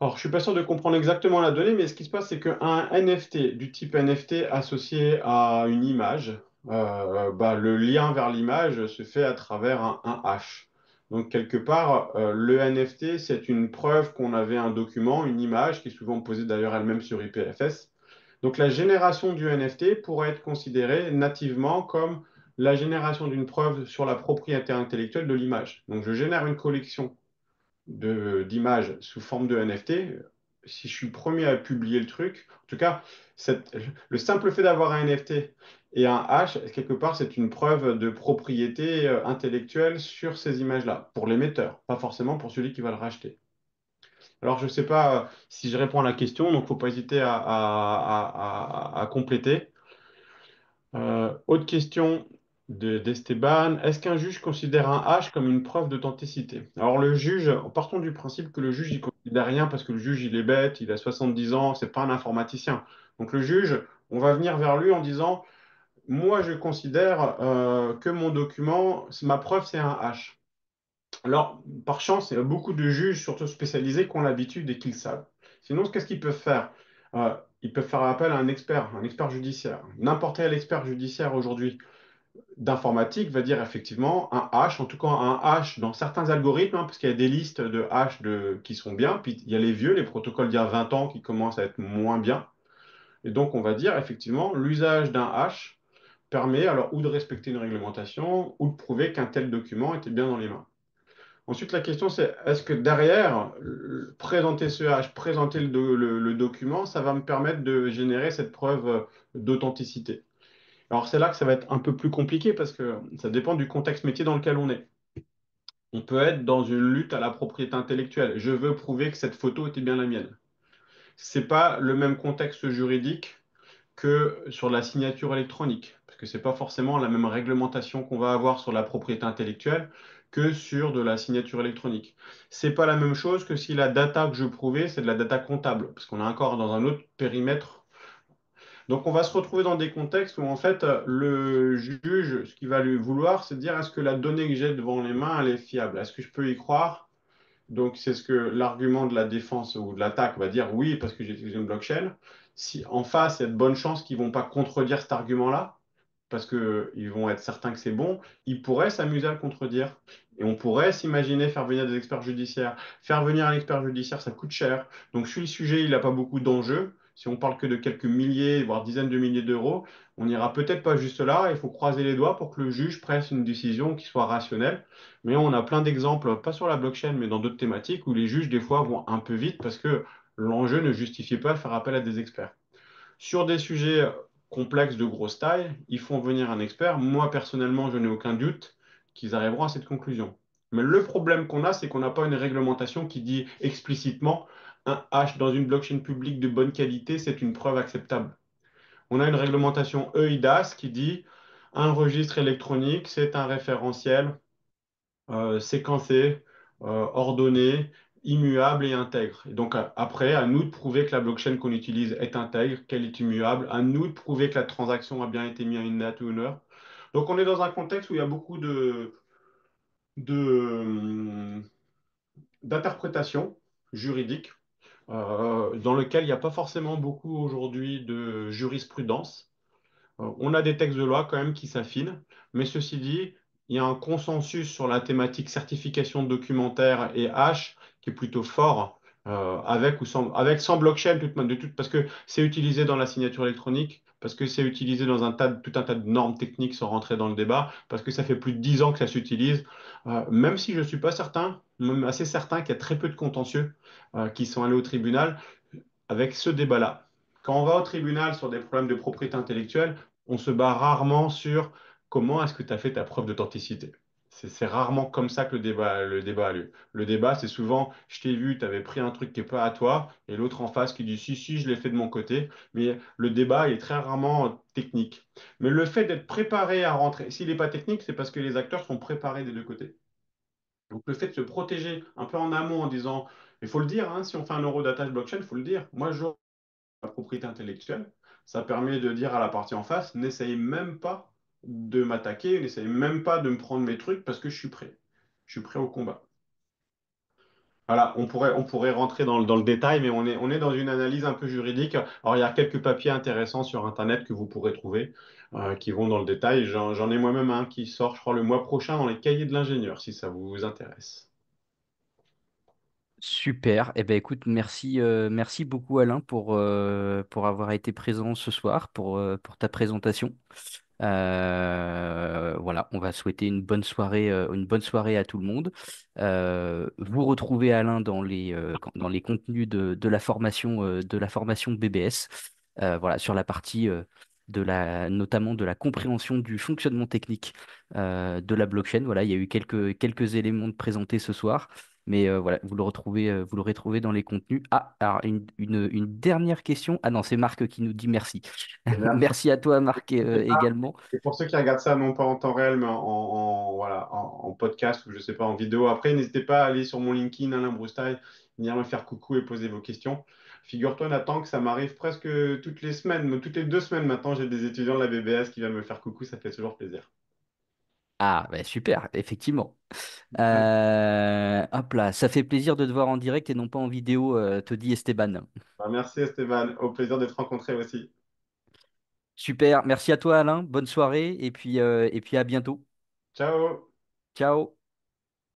Alors, je suis pas sûr de comprendre exactement la donnée, mais ce qui se passe, c'est qu'un NFT du type NFT associé à une image, bah, le lien vers l'image se fait à travers un hash. Donc, quelque part, le NFT, c'est une preuve qu'on avait un document, une image, qui est souvent posée d'ailleurs elle-même sur IPFS. Donc, la génération du NFT pourrait être considérée nativement comme la génération d'une preuve sur la propriété intellectuelle de l'image. Donc, je génère une collection d'images sous forme de NFT, si je suis le premier à publier le truc, en tout cas, le simple fait d'avoir un NFT et un hash, quelque part, c'est une preuve de propriété intellectuelle sur ces images-là, pour l'émetteur, pas forcément pour celui qui va le racheter. Alors, je ne sais pas si je réponds à la question, donc il ne faut pas hésiter à compléter. Autre question d'Esteban. Est-ce qu'un juge considère un hash comme une preuve d'authenticité? Alors le juge, partons du principe que le juge, il considère rien parce que le juge, il est bête, il a 70 ans, c'est pas un informaticien. Donc le juge, on va venir vers lui en disant, moi je considère que mon document, ma preuve, c'est un hash. Alors, par chance, il y a beaucoup de juges, surtout spécialisés, qui ont l'habitude et qui le savent. Sinon, qu'est-ce qu'ils peuvent faire? Ils peuvent faire appel à un expert judiciaire. N'importe quel expert judiciaire aujourd'hui d'informatique va dire effectivement un hash, en tout cas un hash dans certains algorithmes, hein, parce qu'il y a des listes de hash qui sont bien, puis il y a les vieux, les protocoles d'il y a 20 ans qui commencent à être moins bien. Et donc on va dire effectivement l'usage d'un hash permet alors ou de respecter une réglementation ou de prouver qu'un tel document était bien dans les mains. Ensuite, la question c'est est-ce que derrière, présenter ce hash, présenter le document, ça va me permettre de générer cette preuve d'authenticité? Alors c'est là que ça va être un peu plus compliqué parce que ça dépend du contexte métier dans lequel on est. On peut être dans une lutte à la propriété intellectuelle. Je veux prouver que cette photo était bien la mienne. C'est pas le même contexte juridique que sur la signature électronique, parce que c'est pas forcément la même réglementation qu'on va avoir sur la propriété intellectuelle que sur de la signature électronique. C'est pas la même chose que si la data que je prouvais, c'est de la data comptable, parce qu'on est encore dans un autre périmètre. Donc, on va se retrouver dans des contextes où, en fait, le juge, ce qu'il va lui vouloir, c'est de dire est-ce que la donnée que j'ai devant les mains, elle est fiable? Est-ce que je peux y croire? Donc, c'est ce que l'argument de la défense ou de l'attaque va dire oui, parce que j'ai utilisé une blockchain. Si en face, il y a de bonnes chances qu'ils ne vont pas contredire cet argument-là, parce qu'ils vont être certains que c'est bon, ils pourraient s'amuser à le contredire. Et on pourrait s'imaginer faire venir des experts judiciaires. Faire venir un expert judiciaire, ça coûte cher. Donc, si le sujet, il n'a pas beaucoup d'enjeux, Si on parle que de quelques milliers, voire dizaines de milliers d'euros, on n'ira peut-être pas juste là. Il faut croiser les doigts pour que le juge prenne une décision qui soit rationnelle. Mais on a plein d'exemples, pas sur la blockchain, mais dans d'autres thématiques, où les juges, des fois, vont un peu vite parce que l'enjeu ne justifie pas de faire appel à des experts. Sur des sujets complexes de grosse taille, ils font venir un expert. Moi, personnellement, je n'ai aucun doute qu'ils arriveront à cette conclusion. Mais le problème qu'on a, c'est qu'on n'a pas une réglementation qui dit explicitement un hash dans une blockchain publique de bonne qualité, c'est une preuve acceptable. On a une réglementation EIDAS qui dit un registre électronique, c'est un référentiel séquencé, ordonné, immuable et intègre. Et donc après, à nous de prouver que la blockchain qu'on utilise est intègre, qu'elle est immuable, à nous de prouver que la transaction a bien été mise à une date ou une heure. Donc on est dans un contexte où il y a beaucoup de, d'interprétations juridiques dans lequel il n'y a pas forcément beaucoup aujourd'hui de jurisprudence. On a des textes de loi quand même qui s'affinent, mais ceci dit, il y a un consensus sur la thématique certification de documentaire et H qui est plutôt fort, avec ou sans, avec sans blockchain, parce que c'est utilisé dans la signature électronique, parce que c'est utilisé dans tout un tas de normes techniques sans rentrer dans le débat, parce que ça fait plus de 10 ans que ça s'utilise, même si je ne suis pas certain, même assez certain qu'il y a très peu de contentieux qui sont allés au tribunal avec ce débat-là. Quand on va au tribunal sur des problèmes de propriété intellectuelle, on se bat rarement sur comment est-ce que tu as fait ta preuve d'authenticité. C'est rarement comme ça que le débat a lieu. Le débat, c'est souvent, je t'ai vu, tu avais pris un truc qui n'est pas à toi, et l'autre en face qui dit, si, si, je l'ai fait de mon côté. Mais le débat est très rarement technique. Mais le fait d'être préparé à rentrer, s'il n'est pas technique, c'est parce que les acteurs sont préparés des deux côtés. Donc le fait de se protéger un peu en amont en disant, il faut le dire, hein, si on fait un eurodatage blockchain, il faut le dire. Moi, je la propriété intellectuelle, ça permet de dire à la partie en face, n'essayez même pas de m'attaquer, n'essayez même pas de me prendre mes trucs parce que je suis prêt. Je suis prêt au combat. Voilà, on pourrait rentrer dans le détail, mais on est dans une analyse un peu juridique. Alors, il y a quelques papiers intéressants sur Internet que vous pourrez trouver qui vont dans le détail. J'en ai moi-même un qui sort, je crois, le mois prochain dans les cahiers de l'ingénieur, si ça vous intéresse. Super. Eh ben écoute, merci, merci beaucoup Alain pour avoir été présent ce soir, pour ta présentation. Voilà, on va souhaiter une bonne soirée à tout le monde. Vous retrouvez Alain dans les contenus de la formation BBS, voilà, sur la partie notamment de la compréhension du fonctionnement technique de la blockchain. Voilà, il y a eu quelques éléments de présentés ce soir. Mais voilà, vous l'aurez trouvé dans les contenus. Ah, alors une dernière question. Ah non, c'est Marc qui nous dit merci. Merci à toi, Marc, également. Et pour ceux qui regardent ça, non pas en temps réel, mais voilà, en podcast ou je sais pas, en vidéo, après, n'hésitez pas à aller sur mon LinkedIn, Alain Broustaille, venir me faire coucou et poser vos questions. Figure-toi, Nathan, que ça m'arrive presque toutes les semaines, toutes les 2 semaines maintenant, j'ai des étudiants de la BBS qui viennent me faire coucou, ça fait toujours plaisir. Ah, bah, super, effectivement. Hop là, ça fait plaisir de te voir en direct et non pas en vidéo, te dit Esteban. Bah, merci Esteban, au plaisir d'être rencontré aussi. Super, merci à toi, Alain. Bonne soirée et puis à bientôt. Ciao! Ciao.